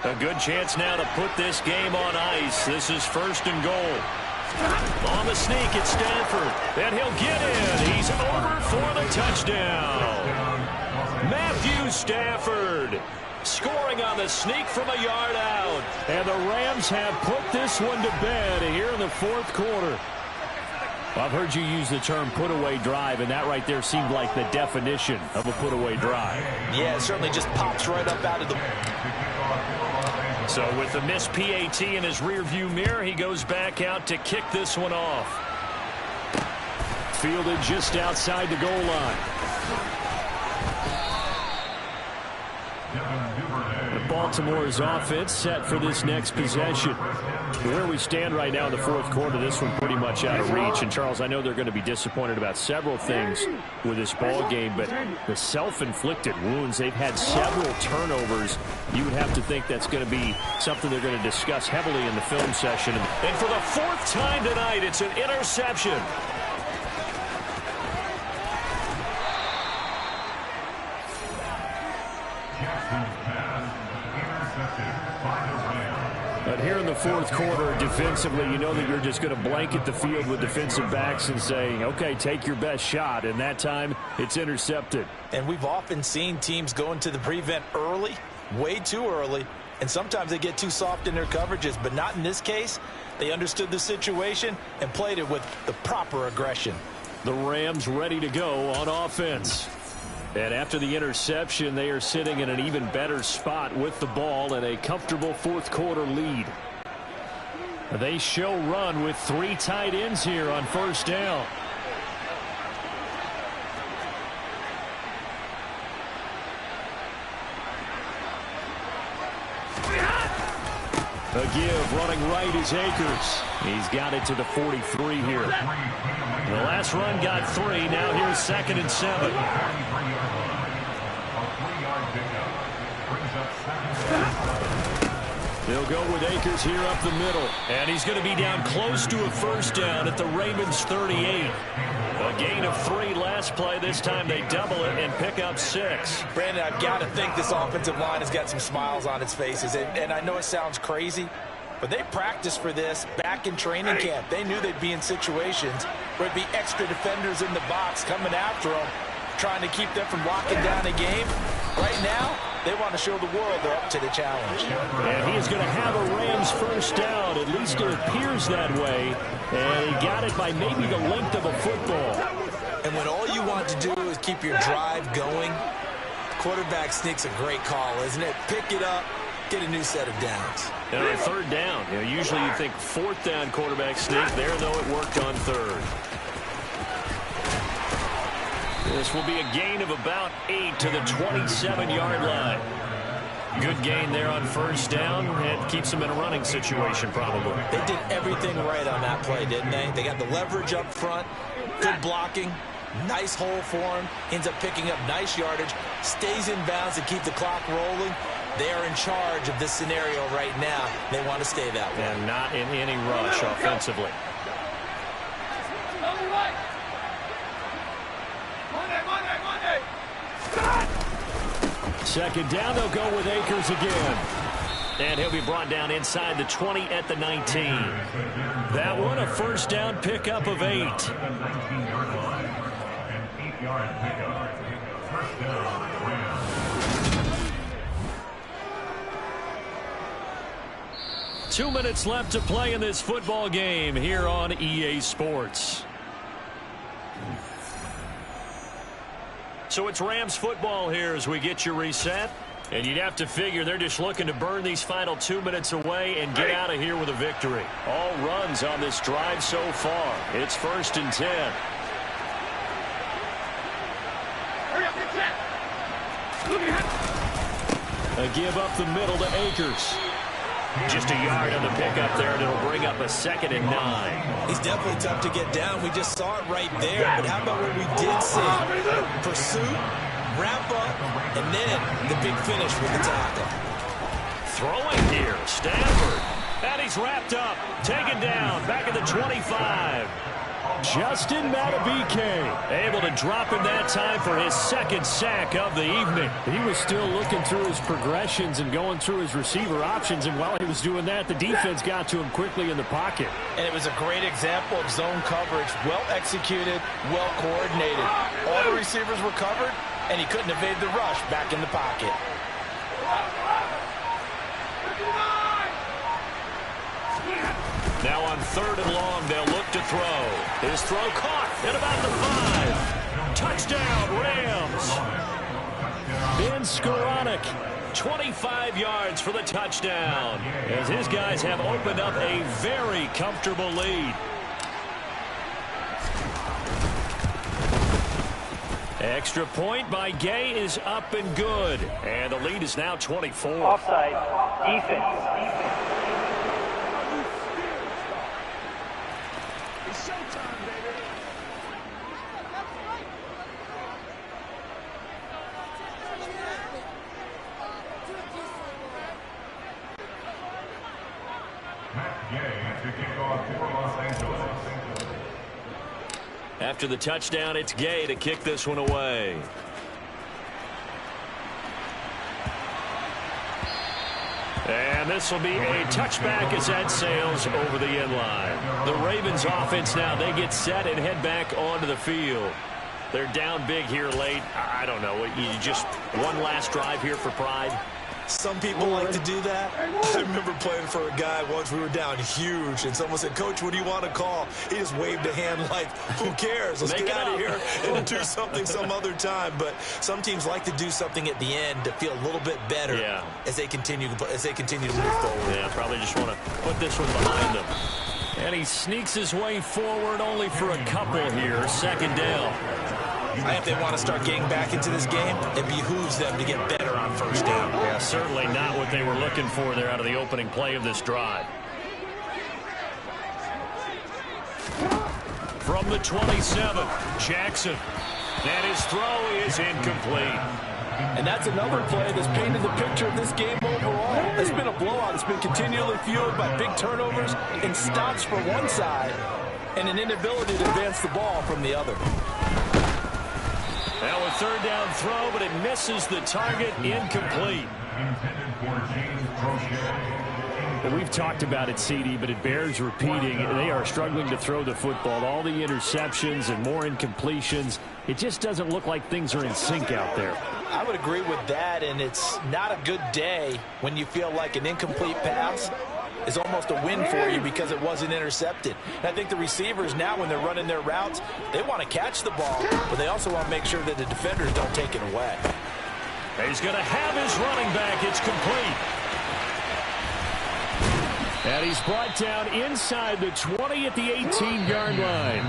A good chance now to put this game on ice. This is 1st and goal. On the sneak, it's Stanford. And he'll get in. He's over for the touchdown. Matthew Stafford scoring on the sneak from a yard out. And the Rams have put this one to bed here in the 4th quarter. I've heard you use the term put-away drive, and that right there seemed like the definition of a put-away drive. Yeah, it certainly just pops right up out of the... So with the missed PAT in his rearview mirror, he goes back out to kick this one off. Fielded just outside the goal line. Baltimore's offense set for this next possession. Where we stand right now in the 4th quarter, this one pretty much out of reach. And, Charles, I know they're going to be disappointed about several things with this ball game, but the self-inflicted wounds, they've had several turnovers. You would have to think that's going to be something they're going to discuss heavily in the film session. And for the 4th time tonight, it's an interception. But here in the 4th quarter, defensively, you know that you're just going to blanket the field with defensive backs and say, okay, take your best shot. And that time, it's intercepted. And we've often seen teams go into the prevent early, way too early, and sometimes they get too soft in their coverages, but not in this case. They understood the situation and played it with the proper aggression. The Rams ready to go on offense. And after the interception, they are sitting in an even better spot with the ball and a comfortable 4th quarter lead. They show run with 3 tight ends here on 1st down. A give running right is Akers. He's got it to the 43 here. The last run got 3. Now here's 2nd and 7. They'll go with Akers here up the middle. And he's going to be down close to a 1st down at the Ravens 38. A gain of 3 last play. This time they double it and pick up 6. Brandon, I've got to think this offensive line has got some smiles on its faces. And I know it sounds crazy, but they practiced for this back in training camp. They knew they'd be in situations where it'd be extra defenders in the box coming after them, trying to keep them from locking down a game. Right now, they want to show the world they're up to the challenge. And he is going to have a Rams 1st down. At least it appears that way. And he got it by maybe the length of a football. And when all you want to do is keep your drive going, quarterback sneak's a great call, isn't it? Pick it up, get a new set of downs. And on 3rd down, usually you think 4th down quarterback sneak. There, though, it worked on 3rd. This will be a gain of about 8 to the 27-yard line. Good gain there on 1st down, and keeps them in a running situation probably. They did everything right on that play, didn't they? They got the leverage up front, good blocking, nice hole for him, ends up picking up nice yardage, stays in bounds to keep the clock rolling. They are in charge of this scenario right now. They want to stay that way. And not in any rush offensively. Second down, they'll go with Akers again. And he'll be brought down inside the 20 at the 19. That one, a 1st down pickup of 8. 2 minutes left to play in this football game here on EA Sports. So it's Rams football here as we get you reset. And you'd have to figure they're just looking to burn these final 2 minutes away and get out of here with a victory. All runs on this drive so far. It's 1st and 10. A give up the middle to Akers. Just a yard on the pickup there, and it'll bring up a 2nd and 9. He's definitely tough to get down. We just saw it right there. But how about what we did see? Pursuit, wrap up, and then the big finish with the tackle. Throwing here, Stanford. And he's wrapped up, taken down, back at the 25. Justin Madubuike able to drop him that time for his second sack of the evening. He was still looking through his progressions and going through his receiver options, and while he was doing that, the defense got to him quickly in the pocket. And it was a great example of zone coverage, well executed, well coordinated. All the receivers were covered, and he couldn't evade the rush back in the pocket. Now on 3rd and long, they'll look to throw. His throw caught at about the 5. Touchdown, Rams. Ben Skoranek, 25 yards for the touchdown, as his guys have opened up a very comfortable lead. Extra point by Gay is up and good, and the lead is now 24. Offside, defense. After the touchdown, it's Gay to kick this one away. And this will be a touchback as that sails over the end line. The Ravens offense now, they get set and head back onto the field. They're down big here late. I don't know. You just one last drive here for pride. Some people like to do that. I remember playing for a guy once. We were down huge, and someone said, "Coach, what do you want to call?" He just waved a hand like, "Who cares? Let's get out of here and do something some other time." But some teams like to do something at the end to feel a little bit better as they continue to move forward. Yeah, probably just want to put this one behind them. And he sneaks his way forward only for a couple here. 2nd down. I think they want to start getting back into this game. It behooves them to get better on 1st down. Yeah, certainly not what they were looking for there out of the opening play of this drive. From the 27, Jackson. And his throw is incomplete. And that's another play that's painted the picture of this game overall. It's been a blowout. It's been continually fueled by big turnovers and stops for one side and an inability to advance the ball from the other. Now a 3rd down throw, but it misses the target, incomplete. And we've talked about it, CD, but it bears repeating. They are struggling to throw the football. All the interceptions and more incompletions. It just doesn't look like things are in sync out there. I would agree with that, and it's not a good day when you feel like an incomplete pass is almost a win for you because it wasn't intercepted. And I think the receivers now, when they're running their routes, they want to catch the ball, but they also want to make sure that the defenders don't take it away. He's going to have his running back. It's complete. And he's brought down inside the 20 at the 18-yard line.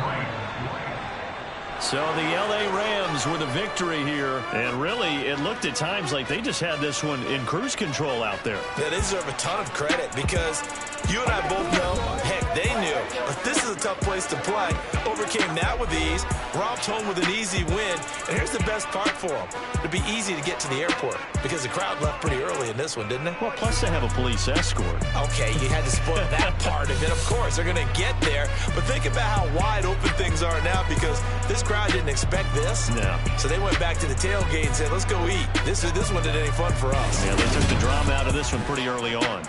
So the L.A. Rams with a victory here. And really, it looked at times like they just had this one in cruise control out there. Yeah, they deserve a ton of credit because you and I both know, heck, they knew. But this is a tough place to play. Overcame that with ease. Romped home with an easy win. And here's the best part for them. It'd be easy to get to the airport because the crowd left pretty early in this one, didn't they? Well, plus they have a police escort. Okay, you had to spoil that part of it. Of course, they're going to get there. But think about how wide open things are now because this crowd didn't expect this. No. So they went back to the tailgate and said, let's go eat. This one isn't any fun for us. Yeah, they took the drama out of this one pretty early on.